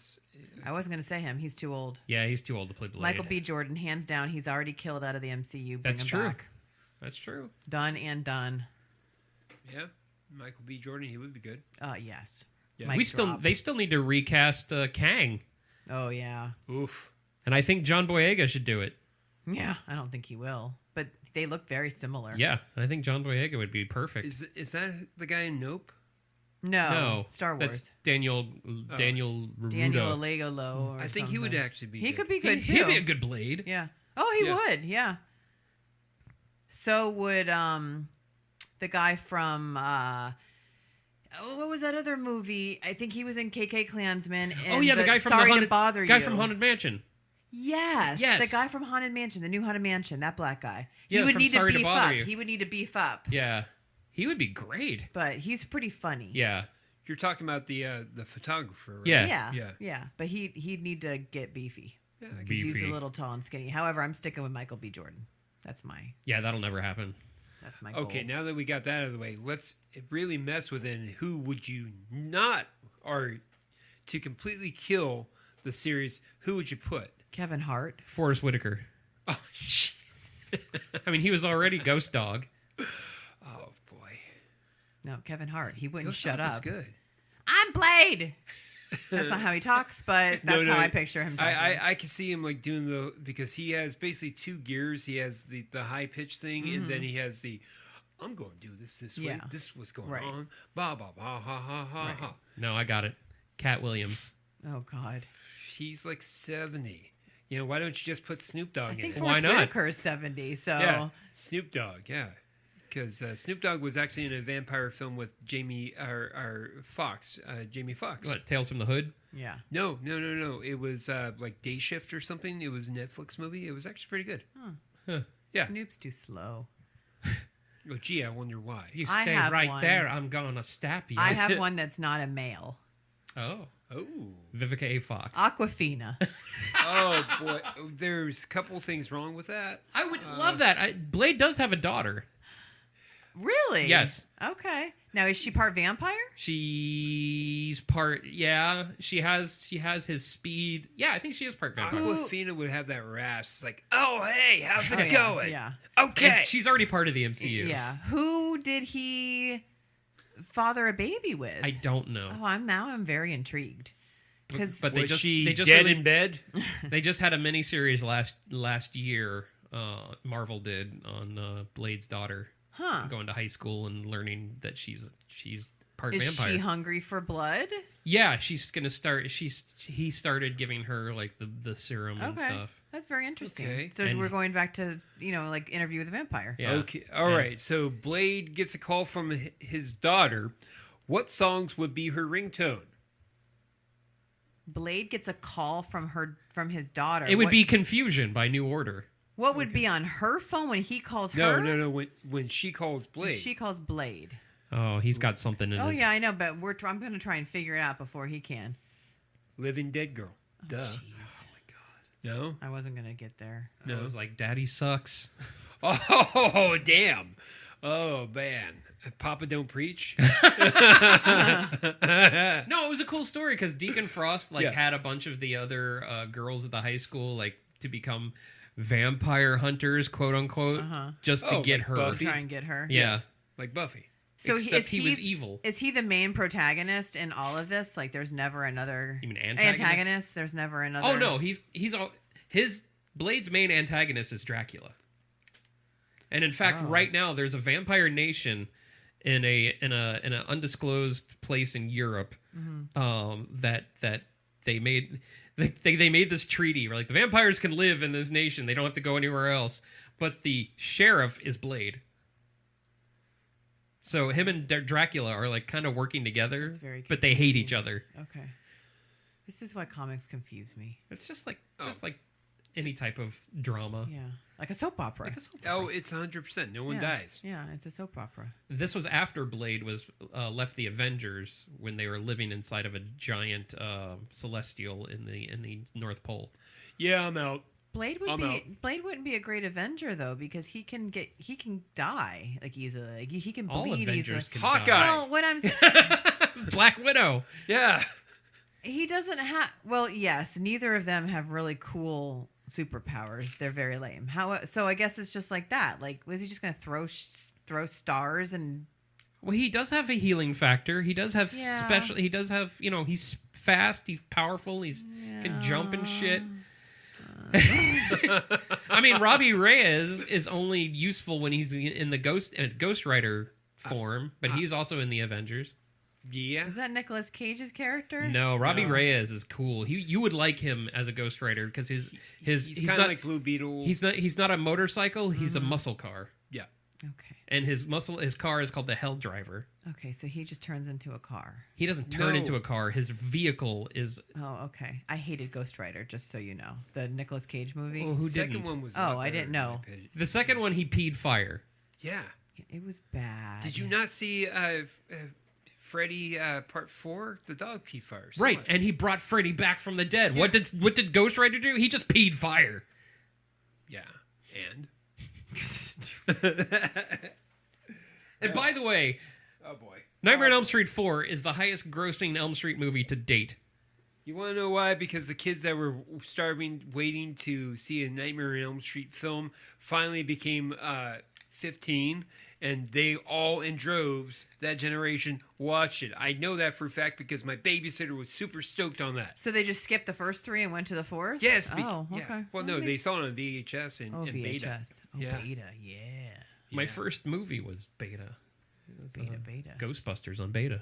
I wasn't going to say him. He's too old. Yeah, he's too old to play Blade. Michael B. Jordan, hands down, he's already killed out of the MCU. Bring That's him true. back. That's true. Done and done. Yeah, Michael B. Jordan, he would be good. Yes. Yeah. Mic They still need to recast Kang, Oh, yeah. Oof. and I think John Boyega should do it. Yeah, I don't think he will. But they look very similar. Yeah, I think John Boyega would be perfect. Is that the guy in Nope? No, Star Wars. That's Daniel Ruda. Daniel Alegolo. I think he would actually be. He good. could be good too. He'd be a good Blade. Yeah. Oh, he Yeah. would. Yeah. So would the guy from what was that other movie? I think he was in KK Klansman. And Oh yeah, the guy from Sorry the Haunted, to Bother guy You. from Haunted Mansion. Yes, Yes. the guy from Haunted Mansion, the new Haunted Mansion, that black guy. He Yeah, would from need to Sorry to beef Bother up. You. He would need to beef up. Yeah, he would be great. But he's pretty funny. Yeah, You're talking about the photographer, right? Yeah. Yeah. But he'd need to get beefy. Yeah, Because he's Beefy. a little tall and skinny. However, I'm sticking with Michael B. Jordan. That's my that'll never happen. goal. Okay, now that we got that out of the way, let's really mess with it. And who would you not, or to completely kill the series, who would you put? Kevin Hart. Forrest Whitaker. Oh, shit. I mean, he was already Ghost Dog. Oh, boy. No, Kevin Hart. He wouldn't Ghost shut Dog was up. good. I'm Blade. That's not how he talks, but that's No, how I picture him talking. I can see him like doing because he has basically two gears. He has the high pitch thing, and then he has the I'm going to do this way. Yeah. This is what's going Right. on. Ba ba ba ha ha ha ha. No, I got it. Cat Williams. Oh God. He's like 70. You know, why don't you just put Snoop Dogg I in think it? Why Forrest not? Whitaker is 70. So Yeah, Snoop Dogg. Yeah, because Snoop Dogg was actually in a vampire film with Jamie Foxx. Jamie Foxx. What? Tales from the Hood. yeah. No. It was like Day Shift or something. It was a Netflix movie. It was actually pretty good. Yeah. Snoop's too slow. Oh, gee, I wonder why. You I stay have right one. there. I'm gonna stab you. I have one that's not a male. Oh, Oh. Vivica A. Fox. Aquafina. Oh boy, there's a couple things wrong with that. I would love that. Blade does have a daughter. Really? Yes. Okay. Now is she part vampire? She's part. Yeah, she has his speed. Yeah, I think she is part vampire. Aquafina would have that rasp. It's like, oh hey, how's it Oh, yeah, going? yeah. Okay. And she's already part of the MCU. Yeah. Who did he father a baby with? I don't know. Oh, I'm very intrigued. Because But they Was just she they just dead released- in bed? They just had a miniseries last year. Marvel did on Blade's daughter going to high school and learning that she's part is vampire. she hungry for blood? Yeah, she's gonna start. He started giving her like the serum and Okay. stuff. That's very interesting. Okay. So And- we're going back to, like Interview with a Vampire. Yeah. Okay. All right. So Blade gets a call from his daughter. What songs would be her ringtone? Blade gets a call from his daughter. It would What- be Confusion by New Order. What would be on her phone when he calls No, her? no. When she calls Blade. She calls Blade. Oh, he's got something in his... Oh, yeah, I know, but I'm going to try and figure it out before he can. Living dead girl. Duh. Geez. Oh, my God. No? I wasn't going to get there. No. I was like, Daddy sucks. Oh, damn. Oh, man. Papa don't preach? No, it was a cool story because Deacon Frost had a bunch of the other girls at the high school to become vampire hunters, quote unquote, just to get her. Buffy? Try and get her. Yeah. Like Buffy. So Except he was evil. Is he the main protagonist in all of this? Like, there's never another... You mean antagonist? There's never another... Oh, no. His Blade's main antagonist is Dracula. And in fact, right now, there's a vampire nation in an undisclosed place in Europe that they made... They made this treaty where the vampires can live in this nation. They don't have to go anywhere else. But the sheriff is Blade. So him and Dracula are kind of working together, but they hate each other. Okay. This is why comics confuse me. It's just like any type of drama. Yeah. Like a soap opera. Oh, it's 100%. No one dies. Yeah, it's a soap opera. This was after Blade was left the Avengers when they were living inside of a giant celestial in the North Pole. Yeah, I'm out. Blade wouldn't be a great Avenger though, because he can die easily. He can bleed All Avengers easily. can Hawkeye. die. Well, what I'm Black Widow. Yeah. He doesn't have. Well, yes, neither of them have really cool superpowers. They're very lame. So I guess it's just like that. Was he just going to throw stars and? Well, he does have a healing factor. He does have special. He does have. He's fast. He's powerful. He's can jump and shit. I mean, Robbie Reyes is only useful when he's in the Ghost Rider form, but he's also in the Avengers. Yeah. Is that Nicolas Cage's character? No, Robbie Reyes is cool. You would like him as a Ghost Rider because he's kind of like Blue Beetle. He's not a motorcycle. He's a muscle car. Yeah. Okay. And his car is called the Hell Driver. Okay, so he just turns into a car. He doesn't turn into a car. His vehicle is... Oh, okay. I hated Ghost Rider, just so you know. The Nicolas Cage movie. Well, who second didn't? one was I didn't know. The second one, he peed fire. Yeah. It was bad. Did you not see Freddy Part 4? The dog peed fire. Right, and he brought Freddy back from the dead. Yeah. What did Ghost Rider do? He just peed fire. Yeah, and... And by the way, oh boy, Nightmare on Elm Street 4 is the highest grossing Elm Street movie to date. You want to know why? Because the kids that were waiting to see a Nightmare on Elm Street film finally became 15, and they all in droves, that generation, watched it. I know that for a fact because my babysitter was super stoked on that. So they just skipped the first three and went to the fourth? Yes. Okay. Yeah. Well, no, they saw it on VHS and VHS. Beta. Beta, yeah. My first movie was Beta. It was, Beta. Ghostbusters on Beta.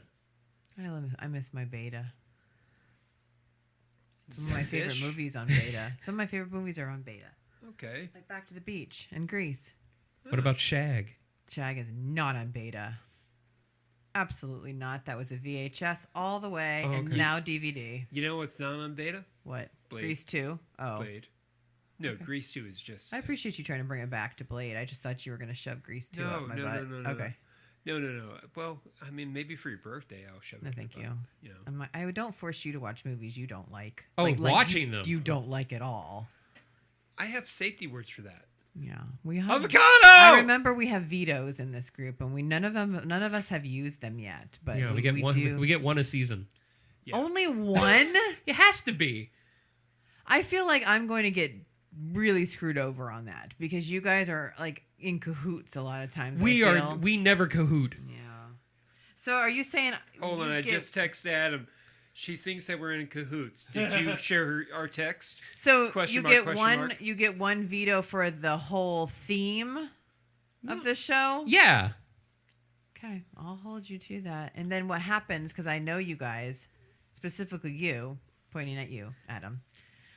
I miss my Beta. Some of my favorite movies on Beta. Some of my favorite movies are on Beta. Okay. Like Back to the Beach and Grease. What about Shag? Shag is not on Beta. Absolutely not. That was a VHS all the way, and now DVD. You know what's not on Beta? What? Blade. Grease 2? Oh. Blade. No, okay. Grease 2 is just... I appreciate you trying to bring it back to Blade. I just thought you were going to shove Grease 2 up my butt. No. Okay. No. Well, I mean, maybe for your birthday I'll shove it No, thank you. You know. I don't force you to watch movies you don't like. Oh, watching them. You don't like at all. I have safety words for that. Yeah, we have avocado. I remember we have vetoes in this group, and none of us have used them yet. But yeah, we get one. We get one a season. Yeah. Only one? It has to be. I feel like I'm going to get really screwed over on that because you guys are in cahoots a lot of times. We never cahoot. Yeah. So are you saying? Hold on, I just texted Adam. She thinks that we're in cahoots. Did you share our text? So you get one veto for the whole theme of the show? Yeah. Okay, I'll hold you to that. And then what happens, because I know you guys, specifically you, pointing at you, Adam,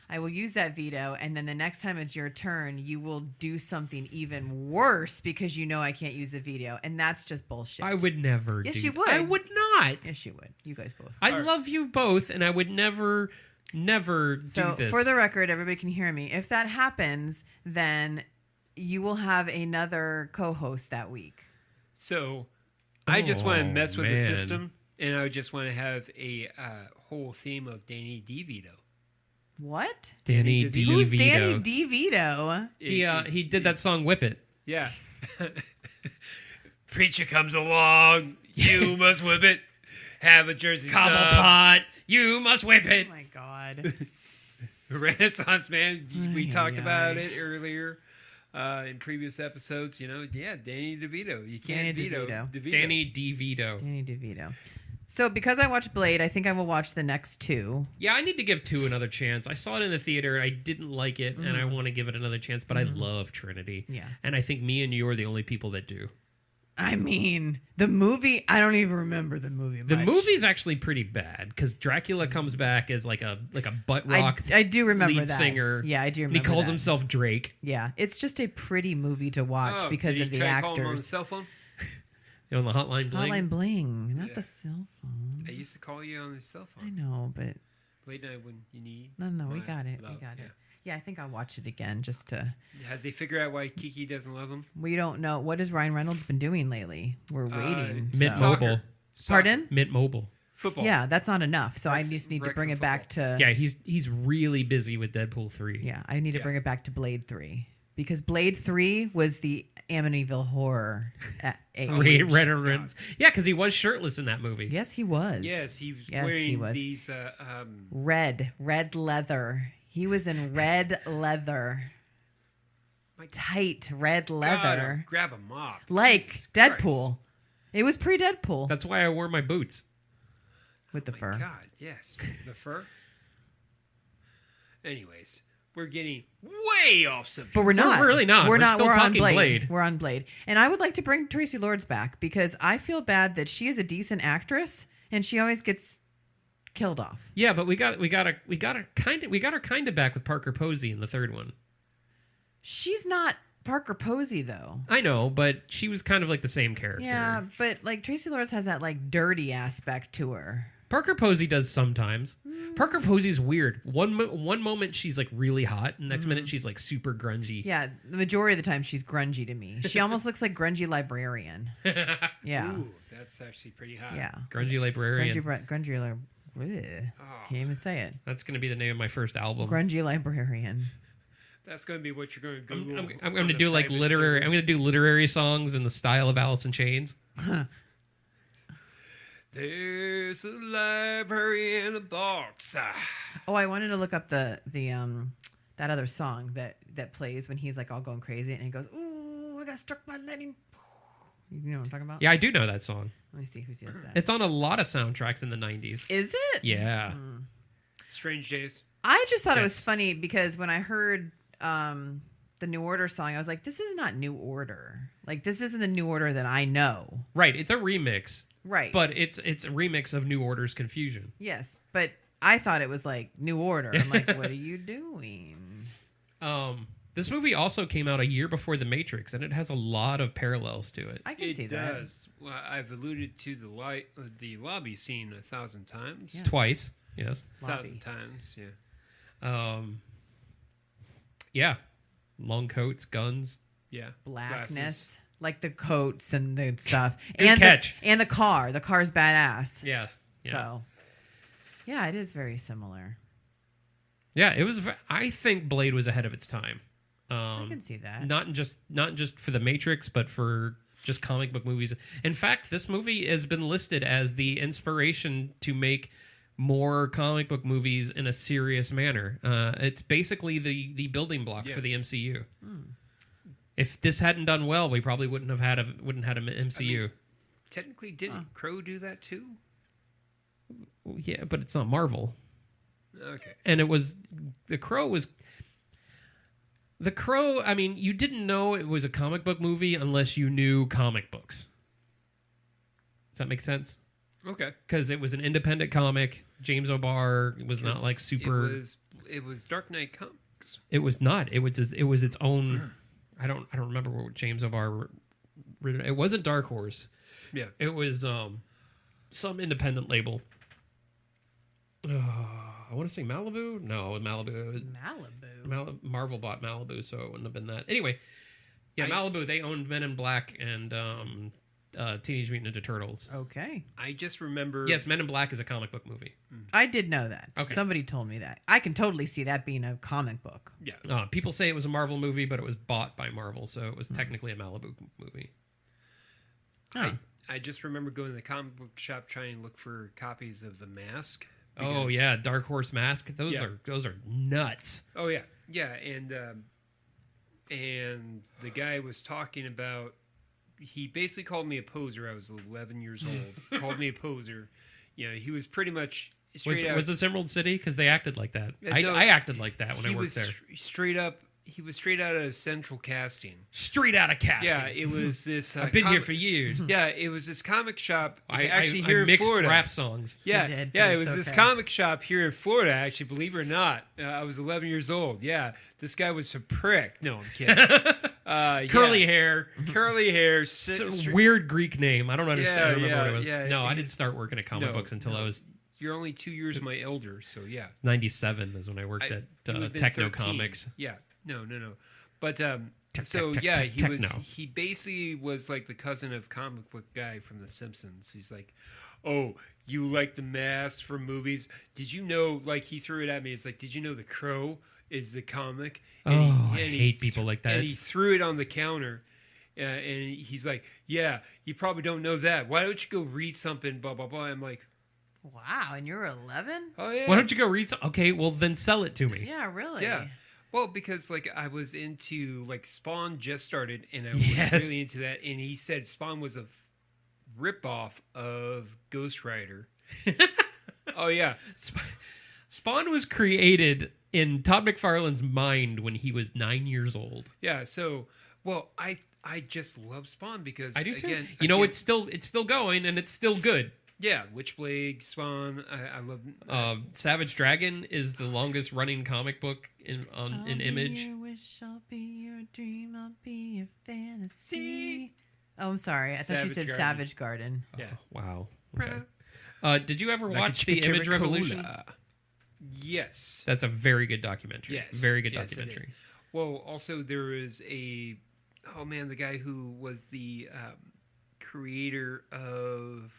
I will use that veto, and then the next time it's your turn, you will do something even worse because you know I can't use the veto, and that's just bullshit. I would never. Yes, you would. I would not. Yes, you would. You guys both. I love you both, and I would never do this. So, for the record, everybody can hear me. If that happens, then you will have another co-host that week. So I just want to mess with the man. system, and I just want to have a whole theme of Danny DeVito. What? Danny DeVito. Who's Danny DeVito? He did that song "Whip It." Yeah. Preacher comes along, you must whip it. Have a Jersey sub. Cobblepot, you must whip it. Oh my God. Renaissance man. We talked Ay. about it earlier in previous episodes. You know, yeah, Danny DeVito. You can't Danny veto DeVito. Danny DeVito. Danny DeVito. So because I watched Blade, I think I will watch the next two. Yeah, I need to give 2 another chance. I saw it in the theater. I didn't like it, and I want to give it another chance. But I love Trinity. Yeah. And I think me and you are the only people that do. I mean, the movie, I don't even remember the movie The much. movie's actually pretty bad because Dracula comes back as like a butt rock. I do remember lead that. singer. Yeah, I do And remember he calls that. himself Drake. Yeah, it's just a pretty movie to watch Oh, because did of you the try to call him on the actors. cell phone? On the Hotline Bling. Hotline Bling, not Yeah. the cell phone. I used to call you on the cell I phone. know, but Late night when you need. no, we my got it. love. We got Yeah. it. Yeah, I think I'll watch it again just to. Has they figured out why Kiki doesn't love him? We don't know what has Ryan Reynolds been doing lately. We're waiting. Mint so- Mobile. Pardon? Mint Mobile. Football. Yeah, that's not enough. So Rex- I just need to Rex bring and it back to. Yeah, he's really busy with Deadpool 3. Yeah, I need to Yeah. bring it back to Blade 3 because Blade 3 was the Amityville horror. Yeah, because he was shirtless in that movie. Yes, he was. Yes, he was Yes, wearing he was. these. Red leather. He was in red leather. Tight red leather. God, grab a mop. Like Jesus Deadpool. It was pre-Deadpool That's why I wore my boots. with the Christ. My fur. God, yes, the fur. Anyways, we're getting way off subject. But we're not. really not. We're We're not. still We're on talking Blade. Blade. We're on Blade. And I would like to bring Tracy Lords back because I feel bad that she is a decent actress and she always gets killed off. Yeah, but we got her kind of back with Parker Posey in the third one. She's not Parker Posey though. I know, but she was kind of like the same character. Yeah, but like Tracy Lords has that like dirty aspect to her. Parker Posey does sometimes. Parker Posey's weird. One moment she's like really hot, and next minute she's like super grungy. Yeah, the majority of the time she's grungy to me. She almost looks like grungy librarian. Yeah. Ooh, that's actually pretty hot. Yeah. Grungy librarian. Grungy librarian. Can't even say it. That's going to be the name of my first album. Grungy librarian. That's going to be what you're going to Google. I'm going to do like literary. I'm going to do literary songs in the style of Alice in Chains. There's a library in a box. Oh, I wanted to look up the that other song that plays when he's like all going crazy and he goes, "Ooh, I got struck by lightning." You know what I'm talking about? Yeah, I do know that song. Let me see who does that. It's on a lot of soundtracks in the 90s. Is it? Yeah. Strange Days. I just thought it was Yes. funny because when I heard the New Order song, I was like, this is not New Order. Like, this isn't the New Order that I know. Right, it's a remix. Right. But it's a remix of New Order's Confusion. Yes, but I thought it was like New Order. I'm like, what are you doing? This movie also came out a year before The Matrix, and it has a lot of parallels to it. I can see It that. does. Well, I've alluded to the lobby scene 1,000 times. Yeah. Twice, yes. 1,000 times, yeah. Yeah. Long coats, guns. Yeah. Blackness. Glasses. Like the coats and the stuff. Good and catch. And the car. The car's badass. Yeah. So, yeah, it is very similar. Yeah, it was. I think Blade was ahead of its time. I can see that. Not just for The Matrix, but for just comic book movies. In fact, this movie has been listed as the inspiration to make more comic book movies in a serious manner. It's basically the building blocks for the MCU. If this hadn't done well, we probably wouldn't have had an MCU. I mean, technically, didn't Crow do that too? Yeah, but it's not Marvel. Okay. And it was The Crow. I mean, you didn't know it was a comic book movie unless you knew comic books. Does that make sense? Okay. Because it was an independent comic. James O'Barr was not like super. It was Dark Knight Comics. It was not. It was its own. I don't remember what James O'Barr. It wasn't Dark Horse. Yeah. It was some independent label. I want to say Malibu. No, Malibu. Malibu. Marvel bought Malibu, so it wouldn't have been that. Anyway, Yeah, Malibu. They owned Men in Black and Teenage Mutant Ninja Turtles. Okay. I just remember. Yes, Men in Black is a comic book movie. I did know that. Okay. Somebody told me that. I can totally see that being a comic book. Yeah. People say it was a Marvel movie, but it was bought by Marvel, so it was technically a Malibu movie. I just remember going to the comic book shop trying to look for copies of The Mask. Oh yeah, Dark Horse Mask. Those are nuts. Oh yeah, yeah, and the guy was talking about. He basically called me a poser. I was 11 years old. Called me a poser. You know, he was pretty much straight out. Was it Emerald City? Because they acted like that. No, I acted like that when I worked there. Straight up. He was straight out of Central Casting. Straight out of casting. Yeah, it was this. I've been here for years. Yeah, it was this comic shop. I here in mixed Florida. rap songs. Yeah, You did, yeah, but it was it's this okay. comic shop here in Florida. Actually, believe it or not, I was 11 years old. Yeah, this guy was a prick. No, I'm kidding. Curly hair. Curly hair. It's a weird Greek name. I don't understand. I don't remember what it was. yeah. No, I didn't start working at comic books until I was. You're only 2 years my elder, so yeah. 97 is when I worked at you would've been Techno 13. Comics. Yeah, no. But he Techno. he basically was like the cousin of comic book guy from The Simpsons. He's like, oh, you like The Mask from movies? Did you know? Like he threw it at me. It's like, did you know The Crow is the comic? And I hate people like that. And he threw it on the counter. And he's like, yeah, you probably don't know that. Why don't you go read something? Blah blah blah. I'm like, Wow, and you were 11? oh yeah. Why don't you go read some? Okay, well then sell it to me. Yeah, really. Yeah. Well, because like I was into like Spawn just started, and I Yes. was really into that. And he said Spawn was a ripoff of Ghost Rider. Oh yeah, Spawn was created in Todd McFarlane's mind when he was 9 years old. yeah. So, well, I just love Spawn because I do too. Again, It's still going and it's still good. yeah, Witchblade, Spawn. I love. Savage Dragon is the longest running comic book in Image. Your wish, I'll be your dream, I'll be your fantasy. Oh, I'm sorry. I thought you Savage said Garden. Savage Garden. Yeah. Wow. Okay. Did you ever watch the Image Revolution? Yes. That's a very good documentary. Yes. Very good Yes, it documentary. is. Well, also there is the guy who was the creator of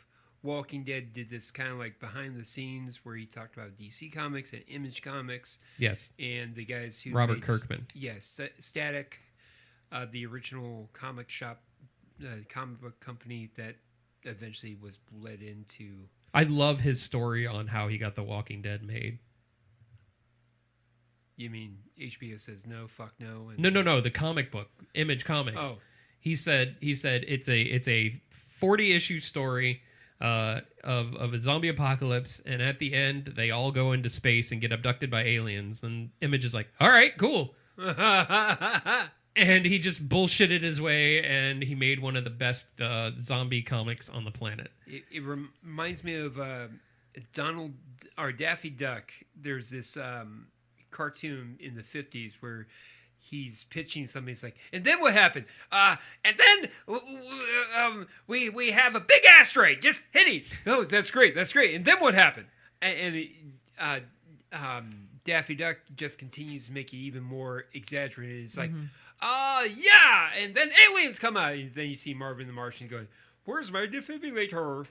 Walking Dead did this kind of like behind the scenes where he talked about DC Comics and Image Comics. Yes. And the guys who Robert made Kirkman. Yes, Static, the original comic shop, comic book company that eventually was led into. I love his story on how he got The Walking Dead made. You mean HBO says no, fuck no? And No. The comic book, Image Comics. Oh. He said it's a 40-issue story of a zombie apocalypse, and at the end they all go into space and get abducted by aliens. And Image is like, all right, cool. And he just bullshitted his way, and he made one of the best zombie comics on the planet. It reminds me of Donald or Daffy Duck. There's this cartoon in the 50s where he's pitching something. He's like, and then what happened? And then we have a big asteroid just hitting. Oh, that's great. That's great. And then what happened? And Daffy Duck just continues to make it even more exaggerated. It's like, yeah. And then aliens come out. And then you see Marvin the Martian going, where's my defibrillator?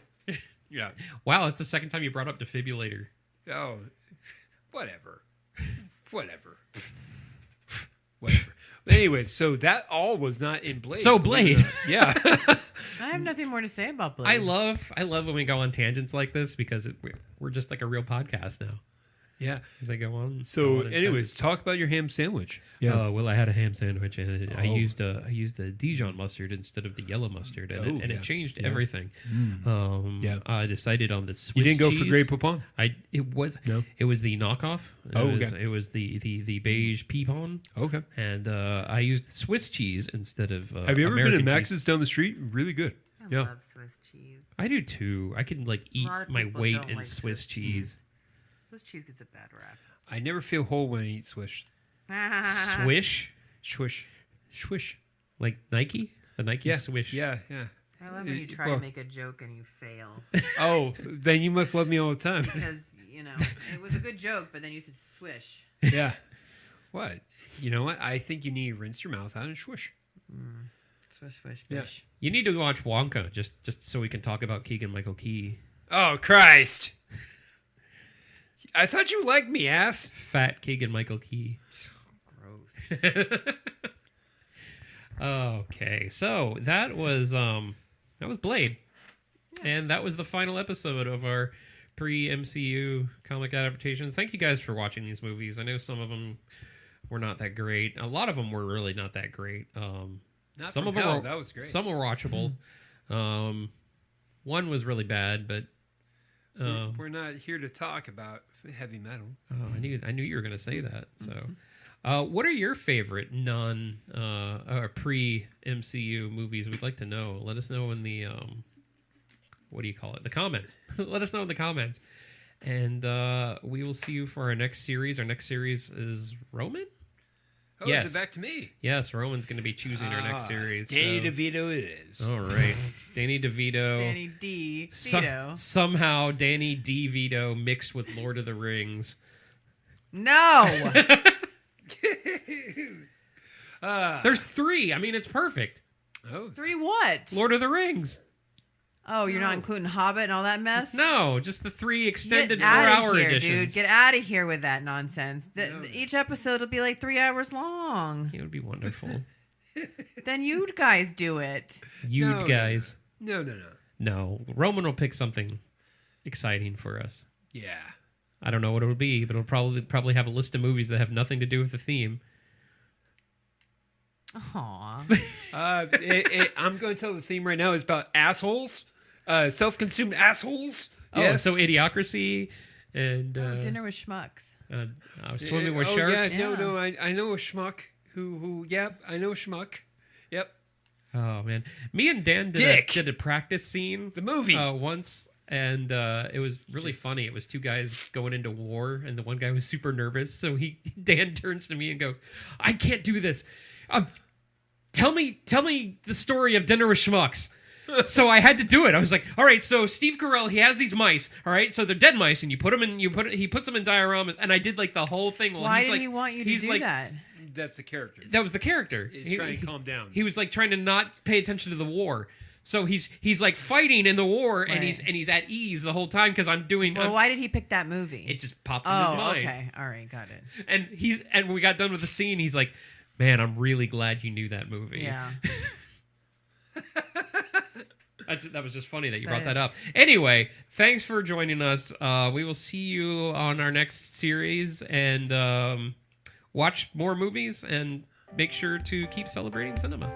Yeah. Wow, it's the second time you brought up defibrillator. Oh, whatever. Whatever. Anyway, so that all was not in Blade. So Blade. Yeah. I have nothing more to say about Blade. I love when we go on tangents like this because we're just like a real podcast now. Yeah. As they go on. So, anyways, talk about your ham sandwich. Yeah. Well, I had a ham sandwich and I used the Dijon mustard instead of the yellow mustard, and it changed everything. I decided on the Swiss You didn't go cheese. for Grey Poupon? It was the knockoff. It was the beige peapon. Okay. And I used Swiss cheese instead of Have you ever American been to cheese. Max's down the street? Really good. I love Swiss cheese. I do too. I can eat lot of my people weight don't in like Swiss cheese. Swiss cheese gets a bad rap. I never feel whole when I eat Swish. Swish? Swish. Like Nike? The Nike Swish. Yeah. I love when you try to make a joke and you fail. Oh, then you must love me all the time. Because, it was a good joke, but then you said swish. Yeah. What? You know what? I think you need to rinse your mouth out and swish. Swish, swish, Yeah. swish. You need to watch Wonka just so we can talk about Keegan-Michael Key. Oh, Christ. I thought you liked me, ass. Fat Keegan-Michael Key. Gross. Okay, so that was Blade, and that was the final episode of our pre-MCU comic adaptations. Thank you guys for watching these movies. I know some of them were not that great. A lot of them were really not that great. Not some from of them hell, were, that was great. Some were watchable. One was really bad, but we're not here to talk about heavy metal. oh, I knew you were going to say that. So, what are your favorite pre-MCU movies? We'd like to know. Let us know in the what do you call it? The comments. Let us know in the comments, and we will see you for our next series. Our next series is Roman. Oh, yes. is it back to me? Yes, Roman's going to be choosing our next series. Danny DeVito it is. All right. Danny DeVito. Danny D. Vito. Somehow Danny DeVito mixed with Lord of the Rings. No. There's 3. I mean, it's perfect. Oh. 3 what? Lord of the Rings. Oh, you're not including Hobbit and all that mess? No, just the 3 extended Get outta 4-hour here, editions. Dude. Get out of here with that nonsense. Each episode will be like 3 hours long. It would be wonderful. Then you guys do it. You guys. No. No, Roman will pick something exciting for us. Yeah. I don't know what it'll be, but it'll probably have a list of movies that have nothing to do with the theme. Aww. I'm going to tell the theme right now is about assholes. Self-consumed assholes. Oh, yes. so Idiocracy and Dinner with Schmucks. Swimming with Oh, Sharks. yeah, no, I know a schmuck who. Yep, I know a schmuck. Yep. Oh man, me and Dan did a practice scene. The movie once, and it was really funny. It was 2 guys going into war, and the one guy was super nervous. So Dan turns to me and goes, "I can't do this. Tell me the story of Dinner with Schmucks." So I had to do it. I was like, all right, so Steve Carell, he has these mice, all right? So they're dead mice, and he puts them in dioramas, and I did like the whole thing. While Why did he want you to do that? That's the character. That was the character. He's trying to calm down. He was like trying to not pay attention to the war. So he's like fighting in the war, Right. and he's at ease the whole time because I'm doing. Well, why did he pick that movie? It just popped in his mind. Okay, all right, got it. And when we got done with the scene, he's like, "Man, I'm really glad you knew that movie." Yeah. That was just funny that you brought that up. Anyway, thanks for joining us. We will see you on our next series, and watch more movies, and make sure to keep celebrating cinema.